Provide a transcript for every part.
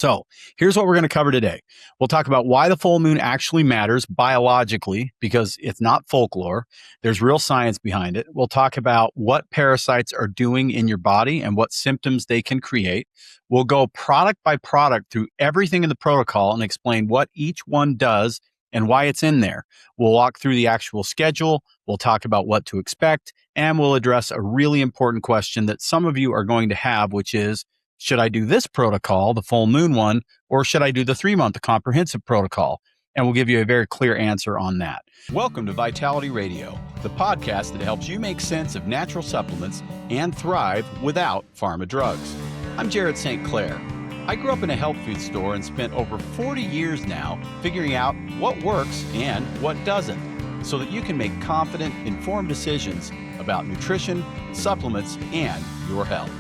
So here's what we're going to cover today. We'll talk about why the full moon actually matters biologically, because it's not folklore. There's real science behind it. We'll talk about what parasites are doing in your body and what symptoms they can create. We'll go product by product through everything in the protocol and explain what each one does and why it's in there. We'll walk through the actual schedule. We'll talk about what to expect, and we'll address a really important question that some of you are going to have, which is, should I do this protocol, the full moon one, or should I do the 3-month comprehensive protocol? And we'll give you a very clear answer on that. Welcome to Vitality Radio, the podcast that helps you make sense of natural supplements and thrive without pharma drugs. I'm Jared St. Clair. I grew up in a health food store and spent over 40 years now figuring out what works and what doesn't, so that you can make confident, informed decisions about nutrition, supplements, and your health.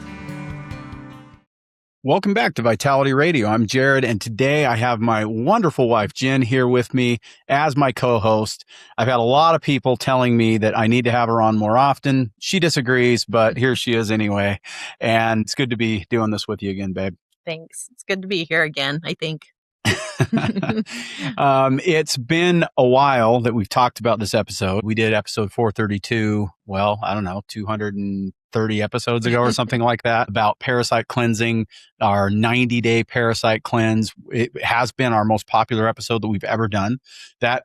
Welcome back to Vitality Radio. I'm Jared, and today I have my wonderful wife, Jen, here with me as my co-host. I've had a lot of people telling me that I need to have her on more often. She disagrees, but here she is anyway. And it's good to be doing this with you again, babe. Thanks. It's good to be here again, I think. It's been a while that we've talked about this episode. We did episode 432, well, I don't know, 230 episodes ago or something like that, about parasite cleansing, our 90-day parasite cleanse. It has been our most popular episode that we've ever done. That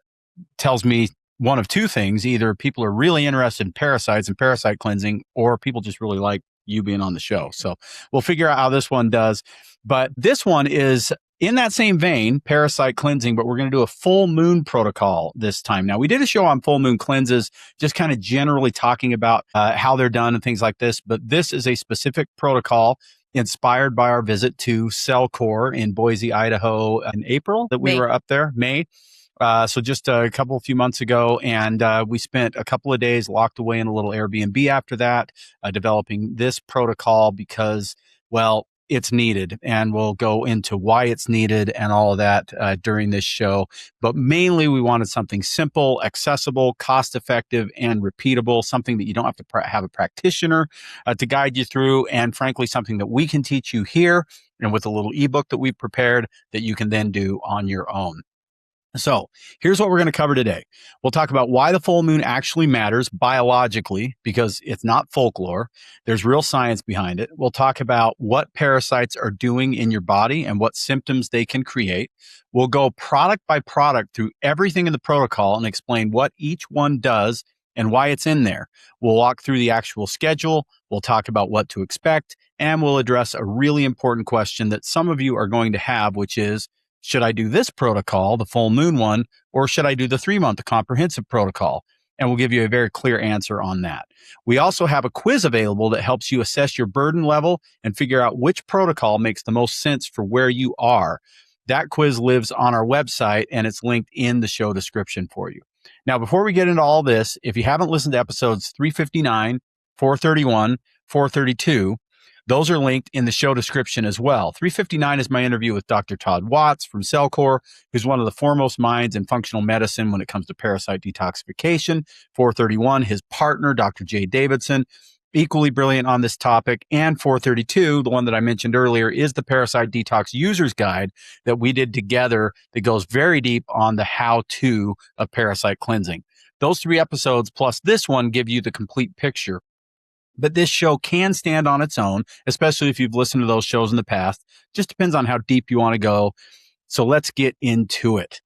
tells me one of two things. Either people are really interested in parasites and parasite cleansing, or people just really like you being on the show. So we'll figure out how this one does. But this one is in that same vein, parasite cleansing, but we're going to do a full moon protocol this time. Now, we did a show on full moon cleanses, just kind of generally talking about how they're done and things like this. But this is a specific protocol inspired by our visit to Cellcore in Boise, Idaho in April that we were up there, May. So just a few months ago, and we spent a couple of days locked away in a little Airbnb after that, developing this protocol because, well, it's needed, and we'll go into why it's needed and all of that during this show. But mainly we wanted something simple, accessible, cost-effective, and repeatable, something that you don't have to have a practitioner to guide you through, and frankly, something that we can teach you here and with a little ebook that we've prepared that you can then do on your own. So here's what we're going to cover today. We'll talk about why the full moon actually matters biologically, because it's not folklore. There's real science behind it. We'll talk about what parasites are doing in your body and what symptoms they can create. We'll go product by product through everything in the protocol and explain what each one does and why it's in there. We'll walk through the actual schedule. We'll talk about what to expect, and we'll address a really important question that some of you are going to have, which is, should I do this protocol, the full moon one, or should I do the 3-month comprehensive protocol? And we'll give you a very clear answer on that. We also have a quiz available that helps you assess your burden level and figure out which protocol makes the most sense for where you are. That quiz lives on our website, and it's linked in the show description for you. Now, before we get into all this, if you haven't listened to episodes 359, 431, 432, those are linked in the show description as well. 359 is my interview with Dr. Todd Watts from Cellcore, who's one of the foremost minds in functional medicine when it comes to parasite detoxification. 431, his partner, Dr. Jay Davidson, equally brilliant on this topic. And 432, the one that I mentioned earlier, is the Parasite Detox User's Guide that we did together that goes very deep on the how-to of parasite cleansing. Those 3 episodes plus this one give you the complete picture. But this show can stand on its own, especially if you've listened to those shows in the past. Just depends on how deep you want to go. So let's get into it.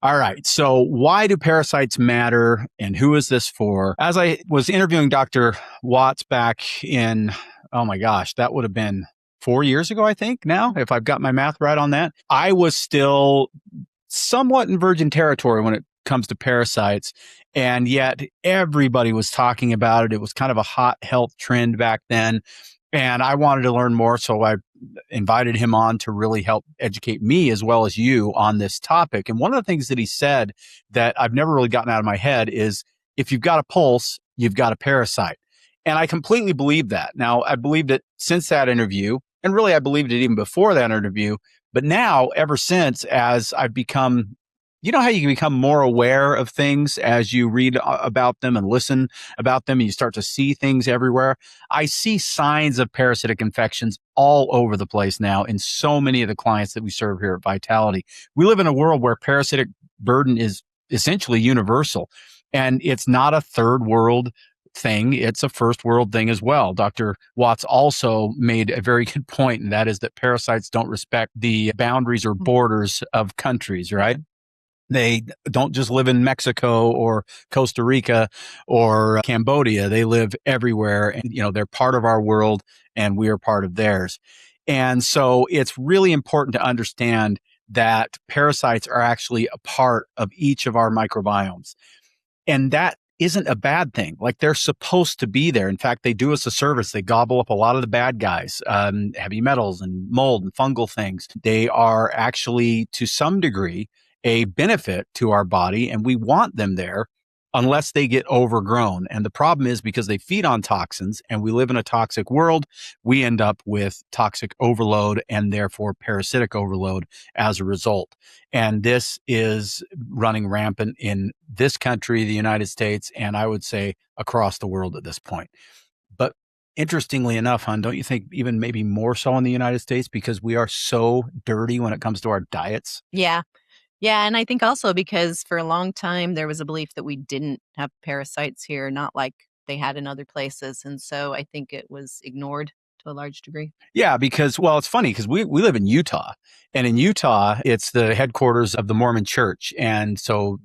All right. So why do parasites matter, and who is this for? As I was interviewing Dr. Watts back in, oh my gosh, that would have been 4 years ago, I think now, if I've got my math right on that. I was still somewhat in virgin territory when it comes to parasites. And yet everybody was talking about it. It was kind of a hot health trend back then. And I wanted to learn more. So I invited him on to really help educate me as well as you on this topic. And one of the things that he said that I've never really gotten out of my head is, if you've got a pulse, you've got a parasite. And I completely believe that. Now, I believed it since that interview. And really, I believed it even before that interview. But now, ever since, as I've become You know how you can become more aware of things as you read about them and listen about them, and you start to see things everywhere? I see signs of parasitic infections all over the place now in so many of the clients that we serve here at Vitality. We live in a world where parasitic burden is essentially universal, and it's not a third world thing. It's a first world thing as well. Dr. Watts also made a very good point, and that is that parasites don't respect the boundaries or borders of countries, right? They don't just live in Mexico or Costa Rica or Cambodia. They live everywhere, and they're part of our world and we are part of theirs. And so it's really important to understand that parasites are actually a part of each of our microbiomes. And that isn't a bad thing. Like, they're supposed to be there. In fact, they do us a service. They gobble up a lot of the bad guys, heavy metals and mold and fungal things. They are actually, to some degree, a benefit to our body, and we want them there unless they get overgrown. And the problem is, because they feed on toxins and we live in a toxic world, we end up with toxic overload and therefore parasitic overload as a result. And this is running rampant in this country, the United States, and I would say across the world at this point. But interestingly enough, hon, don't you think even maybe more so in the United States, because we are so dirty when it comes to our diets? Yeah. Yeah, and I think also because for a long time there was a belief that we didn't have parasites here, not like they had in other places. And so I think it was ignored to a large degree. Yeah, because, well, it's funny because we live in Utah, and in Utah, it's the headquarters of the Mormon Church. And so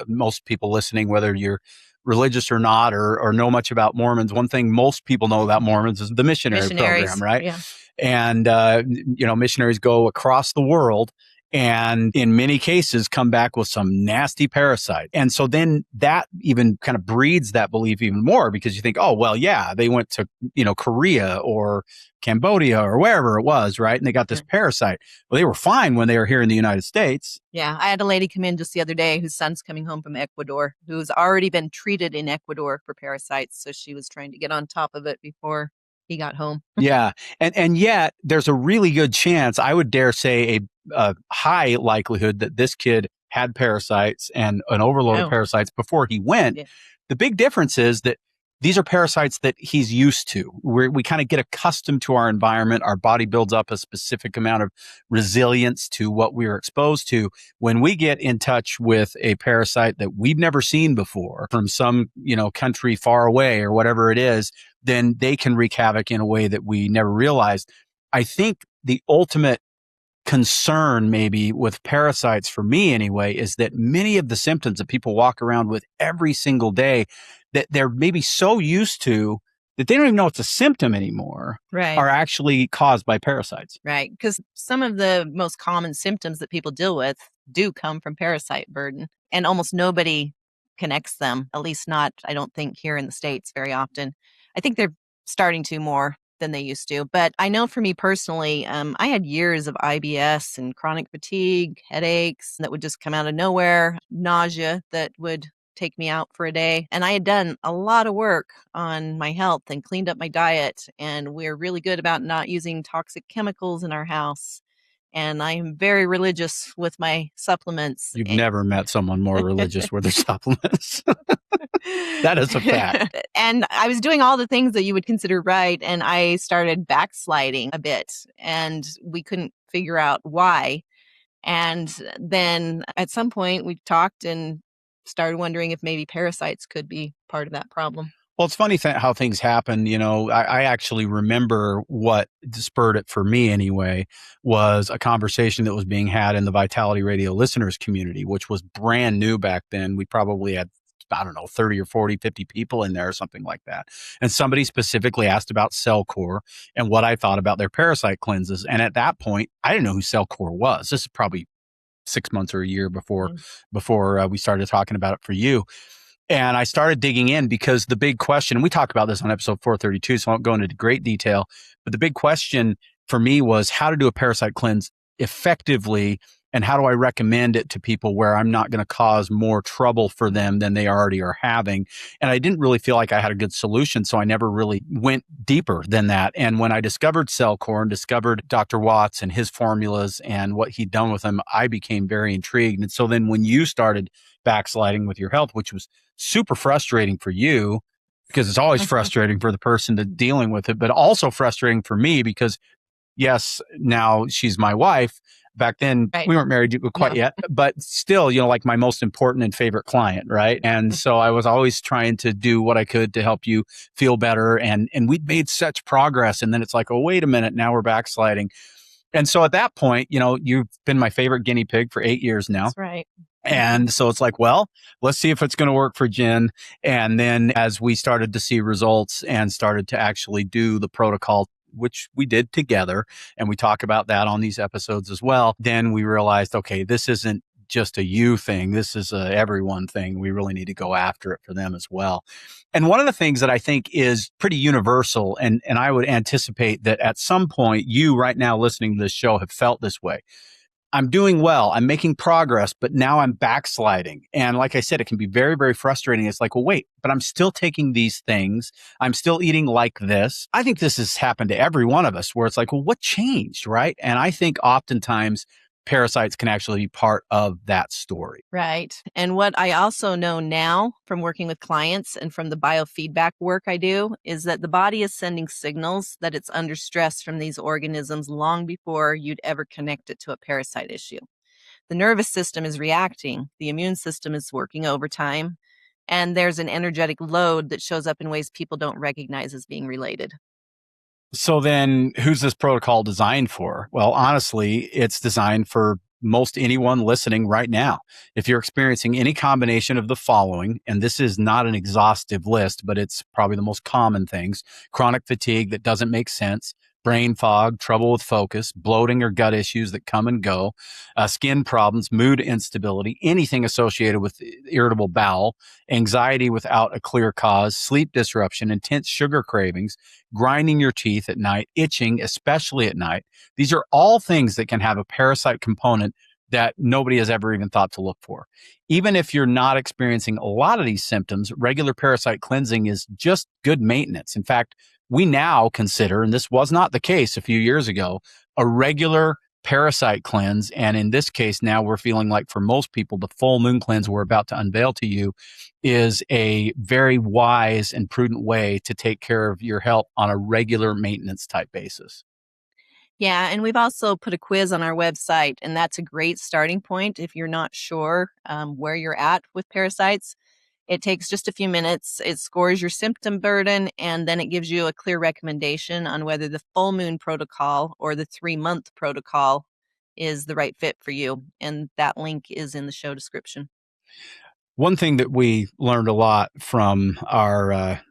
most people listening, whether you're religious or not, or know much about Mormons, one thing most people know about Mormons is the missionary program, right? Yeah. And, missionaries go across the world and in many cases come back with some nasty parasite. And so then that even kind of breeds that belief even more, because you think, oh, well, yeah, they went to, Korea or Cambodia or wherever it was, right? And they got this parasite. Well, they were fine when they were here in the United States. Yeah. I had a lady come in just the other day whose son's coming home from Ecuador, who's already been treated in Ecuador for parasites. So she was trying to get on top of it before he got home. Yeah. And yet there's a really good chance, I would dare say a high likelihood, that this kid had parasites and an overload of parasites before he went. Yeah. The big difference is that these are parasites that he's used to. We kind of get accustomed to our environment. Our body builds up a specific amount of resilience to what we're exposed to. When we get in touch with a parasite that we've never seen before from some, country far away or whatever it is, then they can wreak havoc in a way that we never realized. I think the ultimate concern maybe with parasites, for me anyway, is that many of the symptoms that people walk around with every single day that they're maybe so used to that they don't even know it's a symptom anymore, right, are actually caused by parasites. Right. Because some of the most common symptoms that people deal with do come from parasite burden, and almost nobody connects them, at least not, I don't think, here in the States very often. I think they're starting to more than they used to. But I know for me personally, I had years of IBS and chronic fatigue, headaches that would just come out of nowhere, nausea that would take me out for a day. And I had done a lot of work on my health and cleaned up my diet. And we're really good about not using toxic chemicals in our house. And I am very religious with my supplements. You've never met someone more religious with their supplements. That is a fact. And I was doing all the things that you would consider right. And I started backsliding a bit, and we couldn't figure out why. And then at some point we talked and started wondering if maybe parasites could be part of that problem. Well, it's funny how things happen. I actually remember what spurred it for me anyway was a conversation that was being had in the Vitality Radio listeners community, which was brand new back then. We probably had, 30 or 40, 50 people in there or something like that. And somebody specifically asked about Cellcore and what I thought about their parasite cleanses. And at that point, I didn't know who Cellcore was. This is probably 6 months or a year before we started talking about it for you. And I started digging in because the big question, and we talk about this on episode 432, so I won't go into great detail, but the big question for me was how to do a parasite cleanse effectively and how do I recommend it to people where I'm not going to cause more trouble for them than they already are having. And I didn't really feel like I had a good solution, so I never really went deeper than that. And when I discovered Cellcore and discovered Dr. Watts and his formulas and what he'd done with them, I became very intrigued. And so then when you started backsliding with your health, which was super frustrating for you, because it's always frustrating for the person that's dealing with it, but also frustrating for me because, yes, now she's my wife. Back then, Right. we weren't married quite No. yet, but still, like my most important and favorite client, right? And so I was always trying to do what I could to help you feel better. And we'd made such progress. And then it's like, oh, wait a minute, now we're backsliding. And so at that point, you've been my favorite guinea pig for 8 years now. That's right. And so it's like, well, let's see if it's going to work for Jen. And then as we started to see results and started to actually do the protocol, which we did together, and we talk about that on these episodes as well, then we realized, okay, this isn't just a you thing. This is a everyone thing. We really need to go after it for them as well. And one of the things that I think is pretty universal, and I would anticipate that at some point you right now listening to this show have felt this way. I'm doing well. I'm making progress, but now I'm backsliding. And like I said, it can be very, very frustrating. It's like, well, wait, but I'm still taking these things. I'm still eating like this. I think this has happened to every one of us where it's like, well, what changed, right? And I think oftentimes parasites can actually be part of that story. Right. And what I also know now from working with clients and from the biofeedback work I do is that the body is sending signals that it's under stress from these organisms long before you'd ever connect it to a parasite issue. The nervous system is reacting, the immune system is working overtime, and there's an energetic load that shows up in ways people don't recognize as being related. So then who's this protocol designed for? Well, honestly, it's designed for most anyone listening right now. If you're experiencing any combination of the following, and this is not an exhaustive list, but it's probably the most common things: chronic fatigue that doesn't make sense, brain fog, trouble with focus, bloating or gut issues that come and go, skin problems, mood instability, anything associated with irritable bowel, anxiety without a clear cause, sleep disruption, intense sugar cravings, grinding your teeth at night, itching, especially at night. These are all things that can have a parasite component that nobody has ever even thought to look for. Even if you're not experiencing a lot of these symptoms, regular parasite cleansing is just good maintenance. In fact, we now consider, and this was not the case a few years ago, a regular parasite cleanse. And in this case, now we're feeling like for most people, the full moon cleanse we're about to unveil to you is a very wise and prudent way to take care of your health on a regular maintenance type basis. Yeah, and we've also put a quiz on our website, and that's a great starting point if you're not sure where you're at with parasites. It takes just a few minutes. It scores your symptom burden, and then it gives you a clear recommendation on whether the full moon protocol or the 3-month protocol is the right fit for you. And that link is in the show description. One thing that we learned a lot from our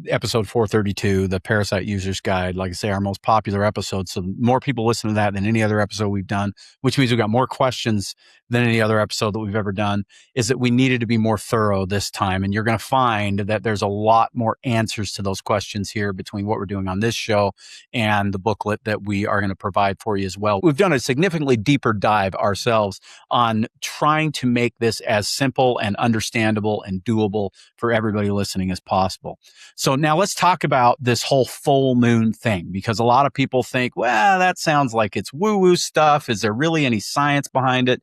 episode 432, the Parasite User's Guide, like I say, our most popular episode. So more people listen to that than any other episode we've done, which means we've got more questions than any other episode that we've ever done, is that we needed to be more thorough this time. And you're going to find that there's a lot more answers to those questions here between what we're doing on this show and the booklet that we are going to provide for you as well. We've done a significantly deeper dive ourselves on trying to make this as simple and understandable and doable for everybody listening as possible. So now let's talk about this whole full moon thing, because a lot of people think, well, that sounds like it's woo-woo stuff. Is there really any science behind it?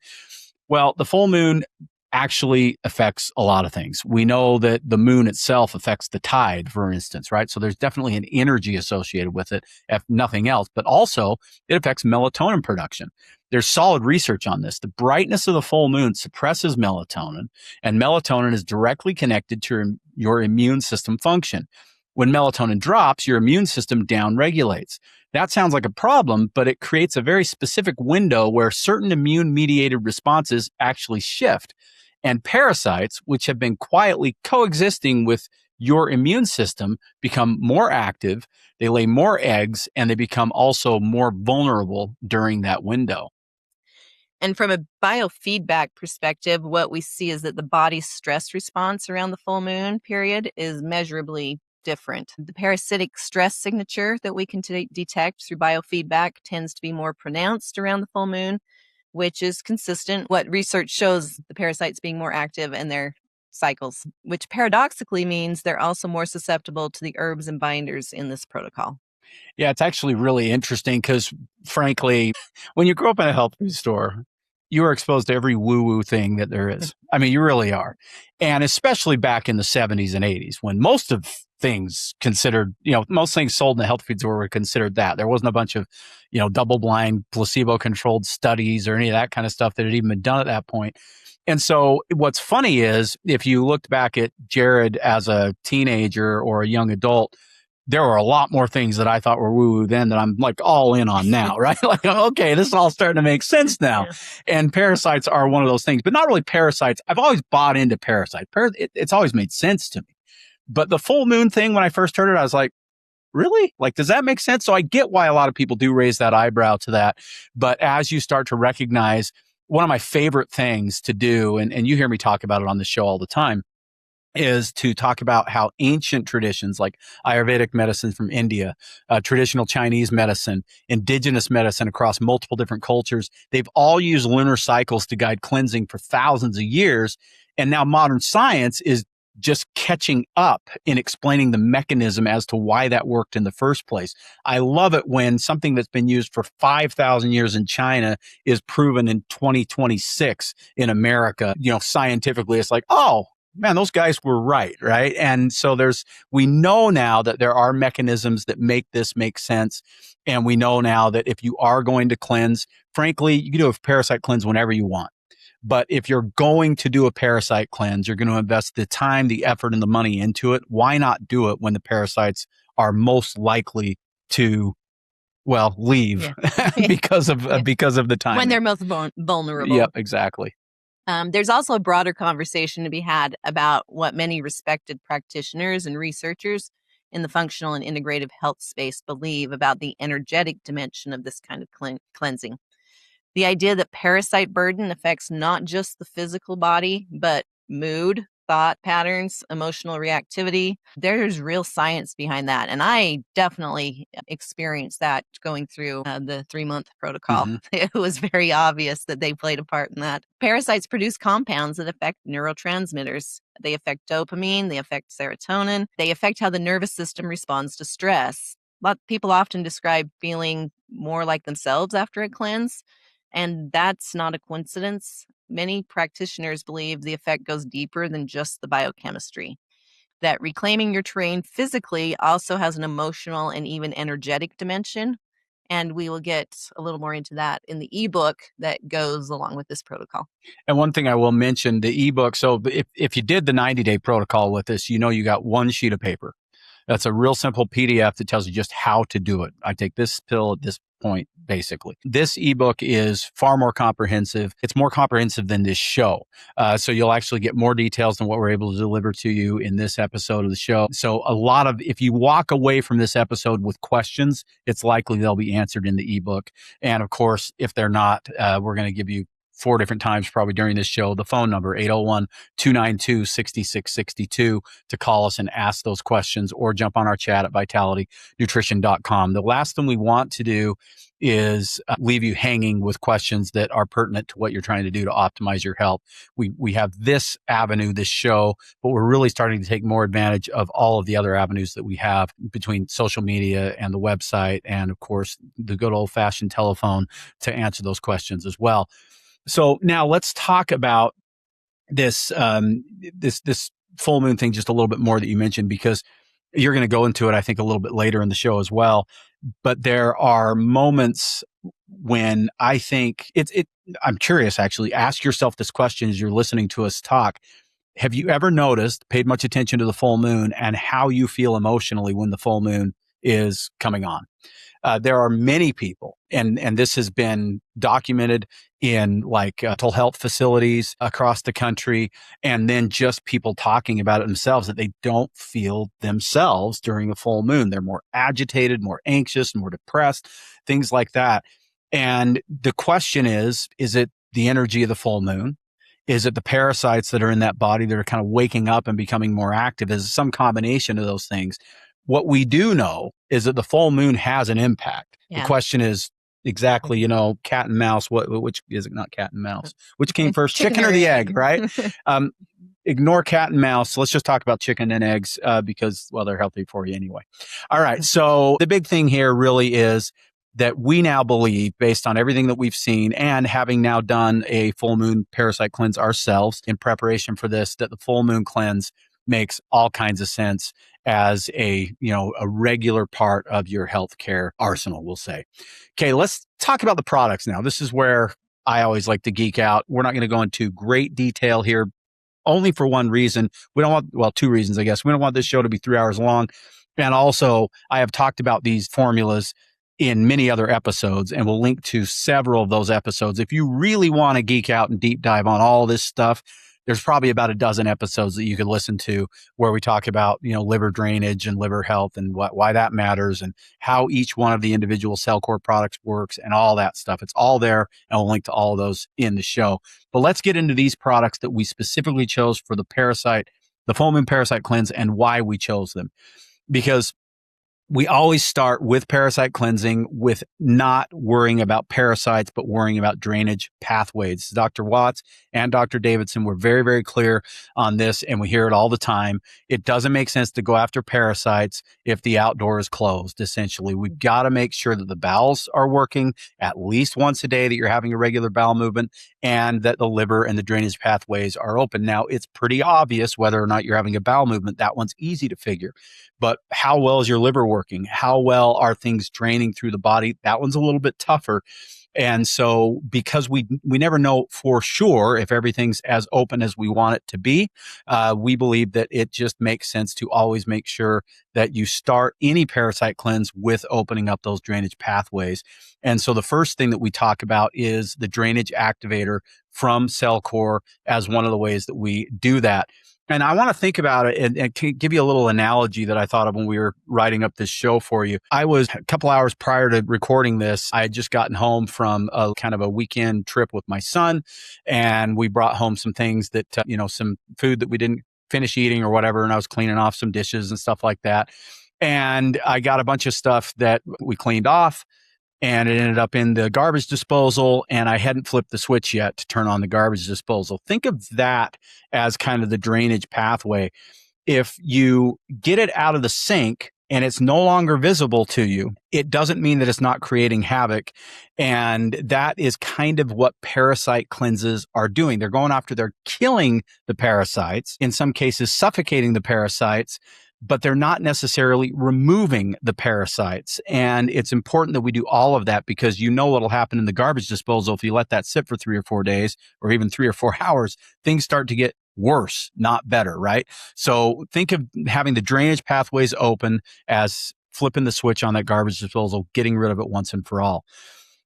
Well, the full moon actually affects a lot of things. We know that the moon itself affects the tide, for instance, right? So there's definitely an energy associated with it, if nothing else, but also it affects melatonin production. There's solid research on this. The brightness of the full moon suppresses melatonin, and melatonin is directly connected to your immune system function. When melatonin drops, your immune system downregulates. That sounds like a problem, but it creates a very specific window where certain immune-mediated responses actually shift. And parasites, which have been quietly coexisting with your immune system, become more active, they lay more eggs, and they become also more vulnerable during that window. And from a biofeedback perspective, what we see is that the body's stress response around the full moon period is measurably different. The parasitic stress signature that we can detect through biofeedback tends to be more pronounced around the full moon, which is consistent. What research shows the parasites being more active in their cycles, which paradoxically means they're also more susceptible to the herbs and binders in this protocol. Yeah, it's actually really interesting because, frankly, when you grow up in a health food store, you are exposed to every woo-woo thing that there is. I mean, you really are. And especially back in the 70s and 80s, when most of things considered, most things sold in the health food store were considered that. There wasn't a bunch of, double-blind, placebo-controlled studies or any of that kind of stuff that had even been done at that point. And so what's funny is if you looked back at Jared as a teenager or a young adult, there were a lot more things that I thought were woo-woo then that I'm like all in on now, right? Like, okay, this is all starting to make sense now. Yeah. And parasites are one of those things, but not really parasites. I've always bought into parasites. It's always made sense to me. But the full moon thing, when I first heard it, I was like, really? Like, does that make sense? So I get why a lot of people do raise that eyebrow to that. But as you start to recognize, one of my favorite things to do, and you hear me talk about it on the show all the time, is to talk about how ancient traditions like Ayurvedic medicine from India, traditional Chinese medicine, indigenous medicine across multiple different cultures, they've all used lunar cycles to guide cleansing for thousands of years. And now modern science is just catching up in explaining the mechanism as to why that worked in the first place. I love it when something that's been used for 5,000 years in China is proven in 2026 in America. Scientifically, it's like, oh, man, those guys were right? And so we know now that there are mechanisms that make this make sense. And we know now that if you are going to cleanse, frankly, you can do a parasite cleanse whenever you want. But if you're going to do a parasite cleanse, you're going to invest the time, the effort, and the money into it. Why not do it when the parasites are most likely to, leave because of the time. When they're most vulnerable. Yep, exactly. There's also a broader conversation to be had about what many respected practitioners and researchers in the functional and integrative health space believe about the energetic dimension of this kind of cleansing. The idea that parasite burden affects not just the physical body, but mood, thought patterns, emotional reactivity. There's real science behind that. And I definitely experienced that going through the 3-month protocol. Mm-hmm. It was very obvious that they played a part in that. Parasites produce compounds that affect neurotransmitters. They affect dopamine, they affect serotonin, they affect how the nervous system responds to stress. People often describe feeling more like themselves after a cleanse, and that's not a coincidence. Many practitioners believe the effect goes deeper than just the biochemistry, that reclaiming your terrain physically also has an emotional and even energetic dimension. And we will get a little more into that in the eBook that goes along with this protocol. And one thing I will mention, the eBook, so if you did the 90-day protocol with this, you got one sheet of paper. That's a real simple PDF that tells you just how to do it. I take this pill at this point, basically. This ebook is far more comprehensive. It's more comprehensive than this show. So you'll actually get more details than what we're able to deliver to you in this episode of the show. So if you walk away from this episode with questions, it's likely they'll be answered in the ebook. And of course, if they're not, we're going to give you 4 different times probably during this show, the phone number, 801-292-6662 to call us and ask those questions, or jump on our chat at vitalitynutrition.com. The last thing we want to do is leave you hanging with questions that are pertinent to what you're trying to do to optimize your health. We have this avenue, this show, but we're really starting to take more advantage of all of the other avenues that we have between social media and the website, and of course, the good old-fashioned telephone to answer those questions as well. So now let's talk about this this full moon thing just a little bit more that you mentioned, because you're going to go into it, I think, a little bit later in the show as well. But there are moments when I think I'm curious, actually. Ask yourself this question as you're listening to us talk. Have you ever paid much attention to the full moon and how you feel emotionally when the full moon is coming on? There are many people, and this has been documented in mental health facilities across the country, and then just people talking about it themselves, that they don't feel themselves during the full moon. They're more agitated, more anxious, more depressed, things like that. And the question is it the energy of the full moon? Is it the parasites that are in that body that are kind of waking up and becoming more active? Is it some combination of those things? What we do know is that the full moon has an impact. Yeah. The question is exactly, cat and mouse. Which is it? Not cat and mouse. Which came first, chicken or or the egg, right? Ignore cat and mouse. Let's just talk about chicken and eggs because, well, they're healthy for you anyway. All right. So the big thing here really is that we now believe, based on everything that we've seen and having now done a full moon parasite cleanse ourselves in preparation for this, that the full moon cleanse makes all kinds of sense as a regular part of your healthcare arsenal, we'll say. Okay, let's talk about the products now. This is where I always like to geek out. We're not going to go into great detail here, only for one reason. We don't want, well, two reasons, I guess. We don't want this show to be 3 hours long. And also, I have talked about these formulas in many other episodes, and we'll link to several of those episodes. If you really want to geek out and deep dive on all this stuff, there's probably about a dozen episodes that you could listen to where we talk about, liver drainage and liver health and why that matters and how each one of the individual Cellcore products works and all that stuff. It's all there, and we'll link to all of those in the show. But let's get into these products that we specifically chose for the full moon parasite cleanse, and why we chose them. Because we always start with parasite cleansing with not worrying about parasites, but worrying about drainage pathways. Dr. Watts and Dr. Davidson were very, very clear on this, and we hear it all the time. It doesn't make sense to go after parasites if the outdoor is closed, essentially. We've got to make sure that the bowels are working at least once a day, that you're having a regular bowel movement, and that the liver and the drainage pathways are open. Now, it's pretty obvious whether or not you're having a bowel movement. That one's easy to figure. But how well is your liver working? How well are things draining through the body? That one's a little bit tougher. And so because we never know for sure if everything's as open as we want it to be, we believe that it just makes sense to always make sure that you start any parasite cleanse with opening up those drainage pathways. And so the first thing that we talk about is the drainage activator from Cellcore as one of the ways that we do that. And I want to think about it and give you a little analogy that I thought of when we were writing up this show for you. I was a couple hours prior to recording this. I had just gotten home from a kind of a weekend trip with my son, and we brought home some things that, some food that we didn't finish eating or whatever. And I was cleaning off some dishes and stuff like that. And I got a bunch of stuff that we cleaned off, and it ended up in the garbage disposal, and I hadn't flipped the switch yet to turn on the garbage disposal. Think of that as kind of the drainage pathway. If you get it out of the sink and it's no longer visible to you, it doesn't mean that it's not creating havoc. And that is kind of what parasite cleanses are doing. They're killing the parasites, in some cases suffocating the parasites, but they're not necessarily removing the parasites. And it's important that we do all of that, because what'll happen in the garbage disposal if you let that sit for 3 or 4 days or even 3 or 4 hours. Things start to get worse, not better, right? So think of having the drainage pathways open as flipping the switch on that garbage disposal, getting rid of it once and for all.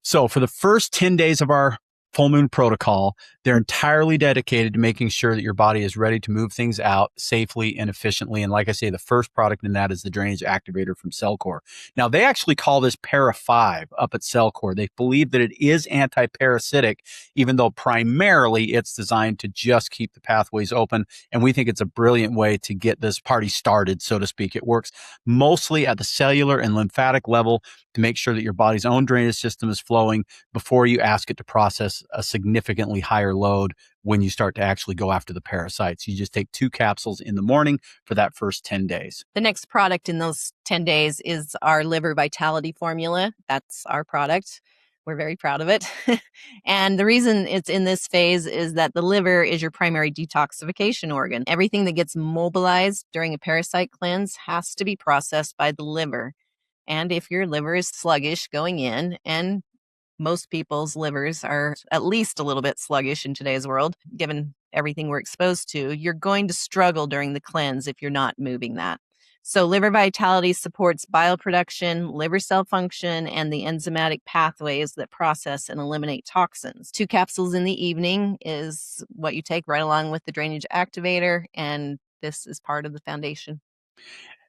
So for the first 10 days of our full moon protocol, they're entirely dedicated to making sure that your body is ready to move things out safely and efficiently. And like I say, the first product in that is the drainage activator from Cellcore. Now, they actually call this Para 5 up at Cellcore. They believe that it is anti-parasitic, even though primarily it's designed to just keep the pathways open. And we think it's a brilliant way to get this party started, so to speak. It works mostly at the cellular and lymphatic level to make sure that your body's own drainage system is flowing before you ask it to process a significantly higher load when you start to actually go after the parasites. You just take 2 capsules in the morning for that first 10 days. The next product in those 10 days is our liver vitality formula. That's our product. We're very proud of it. And the reason it's in this phase is that the liver is your primary detoxification organ. Everything that gets mobilized during a parasite cleanse has to be processed by the liver. And if your liver is sluggish going in, and most people's livers are at least a little bit sluggish in today's world, given everything we're exposed to, you're going to struggle during the cleanse if you're not moving that. So liver vitality supports bile production, liver cell function, and the enzymatic pathways that process and eliminate toxins. 2 capsules in the evening is what you take right along with the drainage activator, and this is part of the foundation.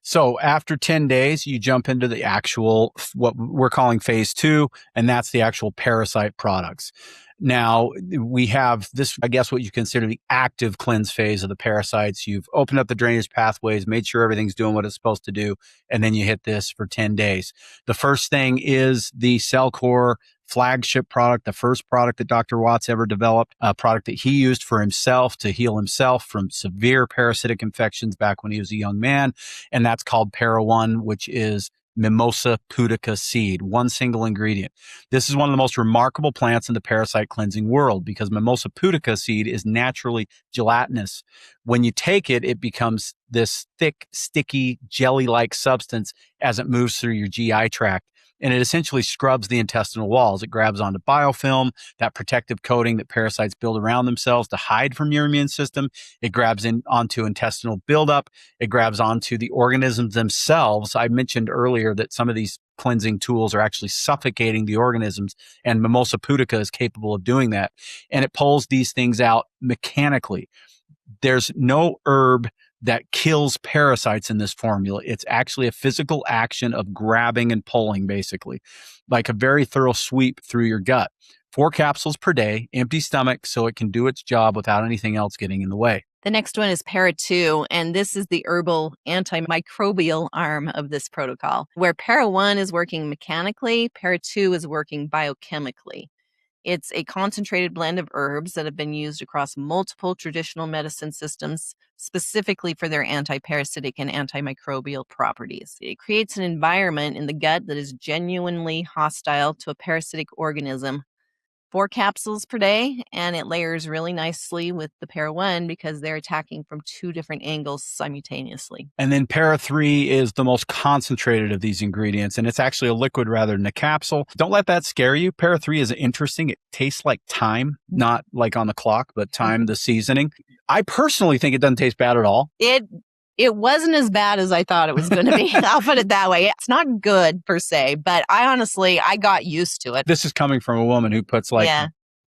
So after 10 days, you jump into the actual, what we're calling phase 2, and that's the actual parasite products. Now, we have this, I guess, what you consider the active cleanse phase of the parasites. You've opened up the drainage pathways, made sure everything's doing what it's supposed to do, and then you hit this for 10 days. The first thing is the Cellcore flagship product, the first product that Dr. Watts ever developed, a product that he used for himself to heal himself from severe parasitic infections back when he was a young man. And that's called Para-1, which is Mimosa pudica seed, one single ingredient. This is one of the most remarkable plants in the parasite cleansing world because Mimosa pudica seed is naturally gelatinous. When you take it, it becomes this thick, sticky, jelly-like substance as it moves through your GI tract. And it essentially scrubs the intestinal walls. It grabs onto biofilm, that protective coating that parasites build around themselves to hide from your immune system. It grabs onto intestinal buildup. It grabs onto the organisms themselves. I mentioned earlier that some of these cleansing tools are actually suffocating the organisms, and Mimosa pudica is capable of doing that. And it pulls these things out mechanically. There's no herb that kills parasites in this formula. It's actually a physical action of grabbing and pulling, basically, like a very thorough sweep through your gut. 4 capsules per day, empty stomach, so it can do its job without anything else getting in the way. The next one is Para-2, and this is the herbal antimicrobial arm of this protocol. Where Para-1 is working mechanically, Para-2 is working biochemically. It's a concentrated blend of herbs that have been used across multiple traditional medicine systems, specifically for their antiparasitic and antimicrobial properties. It creates an environment in the gut that is genuinely hostile to a parasitic organism. 4 capsules per day, and it layers really nicely with the Para-1 because they're attacking from 2 different angles simultaneously. And then Para-3 is the most concentrated of these ingredients, and it's actually a liquid rather than a capsule. Don't let that scare you. Para-3 is interesting. It tastes like thyme, not like on the clock, but thyme, the seasoning. I personally think it doesn't taste bad at all. It wasn't as bad as I thought it was going to be. I'll put it that way. It's not good per se, but I got used to it. This is coming from a woman who puts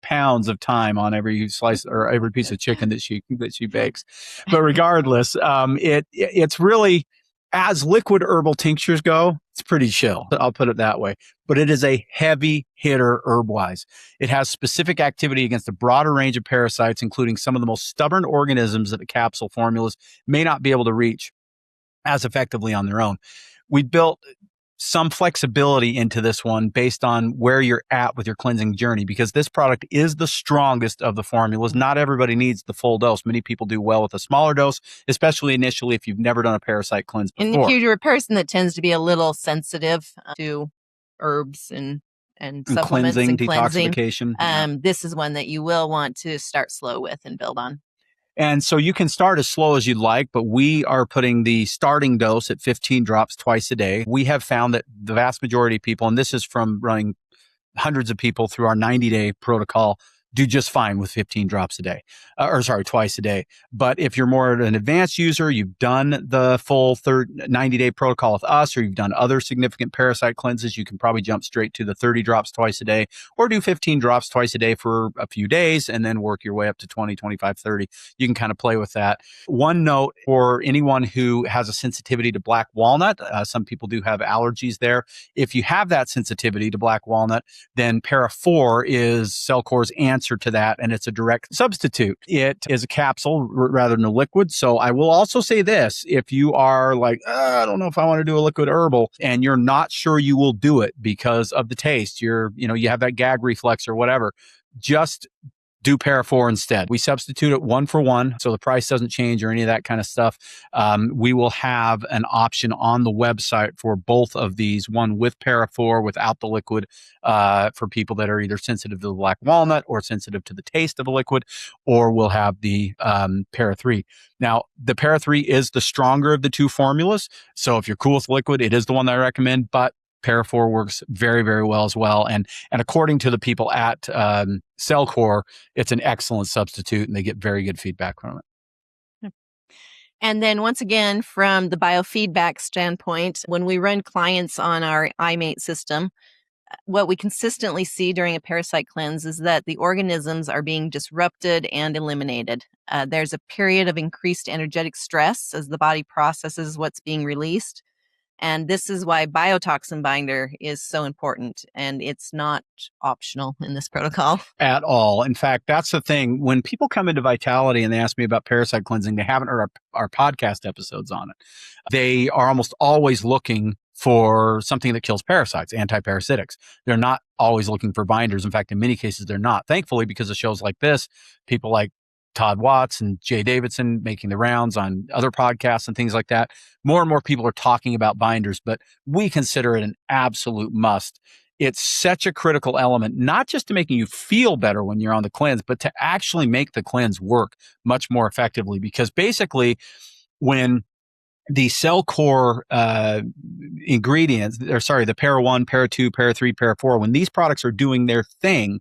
pounds of thyme on every slice or every piece of chicken that she bakes. But regardless, it's really, as liquid herbal tinctures go, it's pretty chill. I'll put it that way. But it is a heavy hitter herb-wise. It has specific activity against a broader range of parasites, including some of the most stubborn organisms that the capsule formulas may not be able to reach as effectively on their own. We built some flexibility into this one based on where you're at with your cleansing journey, because this product is the strongest of the formulas. Not everybody needs the full dose. Many people do well with a smaller dose, especially initially if you've never done a parasite cleanse before. And if you're a person that tends to be a little sensitive to herbs and supplements cleansing, and cleansing, detoxification. This is one that you will want to start slow with and build on. And so you can start as slow as you'd like, but we are putting the starting dose at 15 drops twice a day. We have found that the vast majority of people, and this is from running hundreds of people through our 90-day protocol, do just fine with 15 drops a day, twice a day. But if you're more of an advanced user, you've done the full 90-day protocol with us, or you've done other significant parasite cleanses, you can probably jump straight to the 30 drops twice a day, or do 15 drops twice a day for a few days and then work your way up to 20, 25, 30. You can kind of play with that. One note for anyone who has a sensitivity to black walnut, some people do have allergies there. If you have that sensitivity to black walnut, then Para-4 is Cellcore's answer to that, and it's a direct substitute. It is a capsule rather than a liquid. So I will also say this: if you are like, I don't know if I want to do a liquid herbal, and you're not sure you will do it because of the taste, you have that gag reflex or whatever, just do Para-4 instead. We substitute it 1 for 1, so the price doesn't change or any of that kind of stuff. We will have an option on the website for both of these, one with Para-4, without the liquid, for people that are either sensitive to the black walnut or sensitive to the taste of a liquid, or we'll have the Para-3. Now, the Para-3 is the stronger of the 2 formulas, so if you're cool with liquid, it is the one that I recommend, but Para-4 works very, very well as well. And according to the people at Cellcore, it's an excellent substitute, and they get very good feedback from it. And then once again, from the biofeedback standpoint, when we run clients on our iMate system, what we consistently see during a parasite cleanse is that the organisms are being disrupted and eliminated. There's a period of increased energetic stress as the body processes what's being released. And this is why biotoxin binder is so important, and it's not optional in this protocol. At all. In fact, that's the thing. When people come into Vitality and they ask me about parasite cleansing, they haven't heard our podcast episodes on it. They are almost always looking for something that kills parasites, antiparasitics. They're not always looking for binders. In fact, in many cases, they're not. Thankfully, because of shows like this, people like Todd Watts and Jay Davidson making the rounds on other podcasts and things like that, more and more people are talking about binders, but we consider it an absolute must. It's such a critical element, not just to making you feel better when you're on the cleanse, but to actually make the cleanse work much more effectively. Because basically, when the Cellcore ingredients, the para 1, para 2, para 3, para 4, when these products are doing their thing,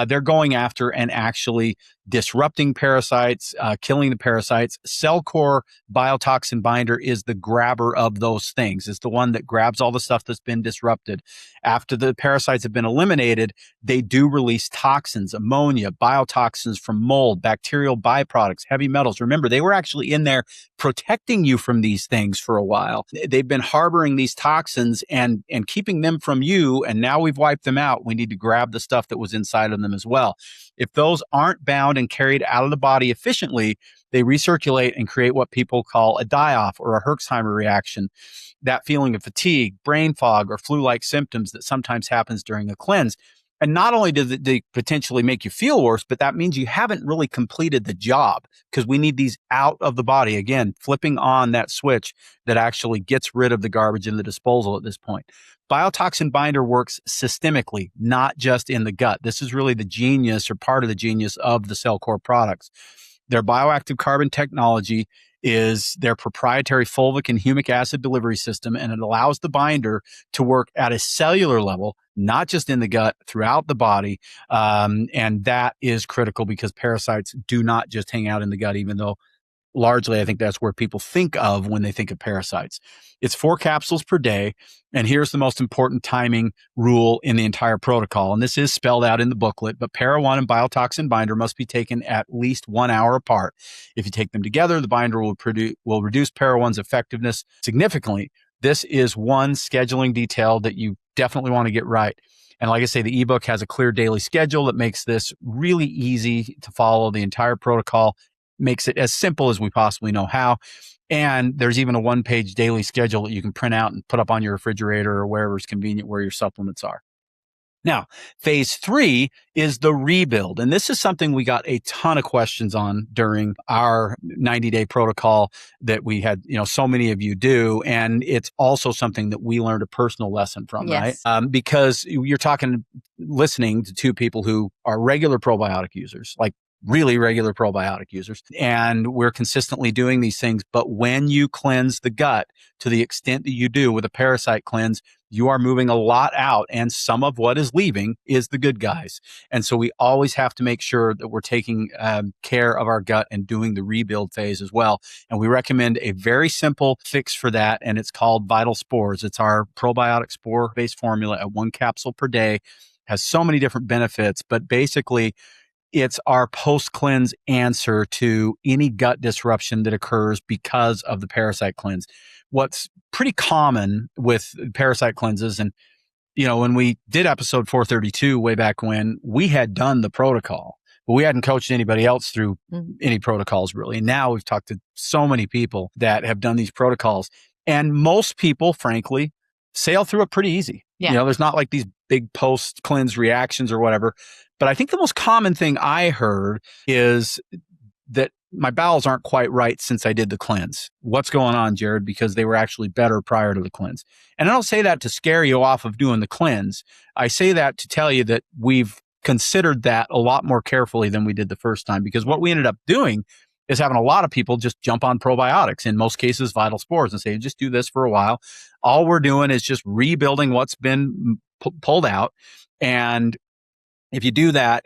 they're going after and actually disrupting parasites, killing the parasites. Cellcore biotoxin binder is the grabber of those things. It's the one that grabs all the stuff that's been disrupted. After the parasites have been eliminated, they do release toxins, ammonia, biotoxins from mold, bacterial byproducts, heavy metals. Remember, they were actually in there protecting you from these things for a while. They've been harboring these toxins and keeping them from you, and now we've wiped them out. We need to grab the stuff that was inside of them as well. If those aren't bound and carried out of the body efficiently, they recirculate and create what people call a die-off or a Herxheimer reaction. That feeling of fatigue, brain fog, or flu-like symptoms that sometimes happens during a cleanse. And not only do they potentially make you feel worse, but that means you haven't really completed the job, because we need these out of the body. Again, flipping on that switch that actually gets rid of the garbage in the disposal at this point. Biotoxin binder works systemically, not just in the gut. This is really the genius, or part of the genius, of the Cellcore products. Their bioactive carbon technology is their proprietary fulvic and humic acid delivery system, and it allows the binder to work at a cellular level, not just in the gut, throughout the body. And that is critical, because parasites do not just hang out in the gut, even though largely I think that's where people think of when they think of parasites. It's 4 capsules per day. And here's the most important timing rule in the entire protocol. And this is spelled out in the booklet, but para 1 and biotoxin binder must be taken at least 1 hour apart. If you take them together, the binder will reduce para 1's effectiveness significantly. This is one scheduling detail that you definitely want to get right. And like I say, the ebook has a clear daily schedule that makes this really easy to follow. The entire protocol makes it as simple as we possibly know how. And there's even a 1-page daily schedule that you can print out and put up on your refrigerator or wherever is convenient where your supplements are. Now, phase 3 is the rebuild. And this is something we got a ton of questions on during our 90-day protocol that we had, so many of you do. And it's also something that we learned a personal lesson from, Yes. right? Because you're listening to 2 people who are regular probiotic users, like really regular probiotic users. And we're consistently doing these things. But when you cleanse the gut to the extent that you do with a parasite cleanse, you are moving a lot out, and some of what is leaving is the good guys. And so we always have to make sure that we're taking care of our gut and doing the rebuild phase as well. And we recommend a very simple fix for that, and it's called Vital Spores. It's our probiotic spore-based formula at 1 capsule per day. Has so many different benefits, but basically it's our post-cleanse answer to any gut disruption that occurs because of the parasite cleanse. What's pretty common with parasite cleanses, and when we did episode 432 way back when, we had done the protocol, but we hadn't coached anybody else through any protocols really. And now we've talked to so many people that have done these protocols, and most people, frankly, sail through it pretty easy. Yeah. There's not like these big post-cleanse reactions or whatever. But I think the most common thing I heard is that my bowels aren't quite right since I did the cleanse. What's going on, Jared? Because they were actually better prior to the cleanse. And I don't say that to scare you off of doing the cleanse. I say that to tell you that we've considered that a lot more carefully than we did the first time, because what we ended up doing is having a lot of people just jump on probiotics, in most cases Vital Spores, and say, just do this for a while. All we're doing is just rebuilding what's been pulled out. And if you do that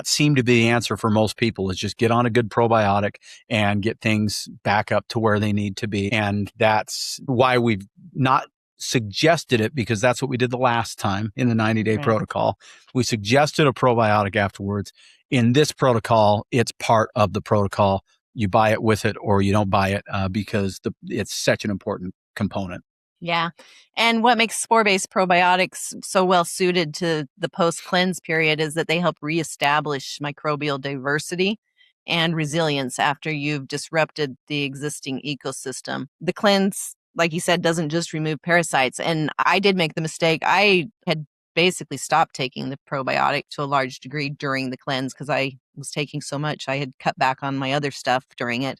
seemed to be the answer for most people, is just get on a good probiotic and get things back up to where they need to be. And that's why we've not suggested it, because that's what we did the last time in the 90-day protocol. We suggested a probiotic afterwards. In this protocol, it's part of the protocol. You buy it with it or you don't buy it, because it's such an important component. Yeah. And what makes spore-based probiotics so well suited to the post-cleanse period is that they help reestablish microbial diversity and resilience after you've disrupted the existing ecosystem. The cleanse like you said, doesn't just remove parasites. And I did make the mistake. I had basically stopped taking the probiotic to a large degree during the cleanse because I was taking so much. I had cut back on my other stuff during it.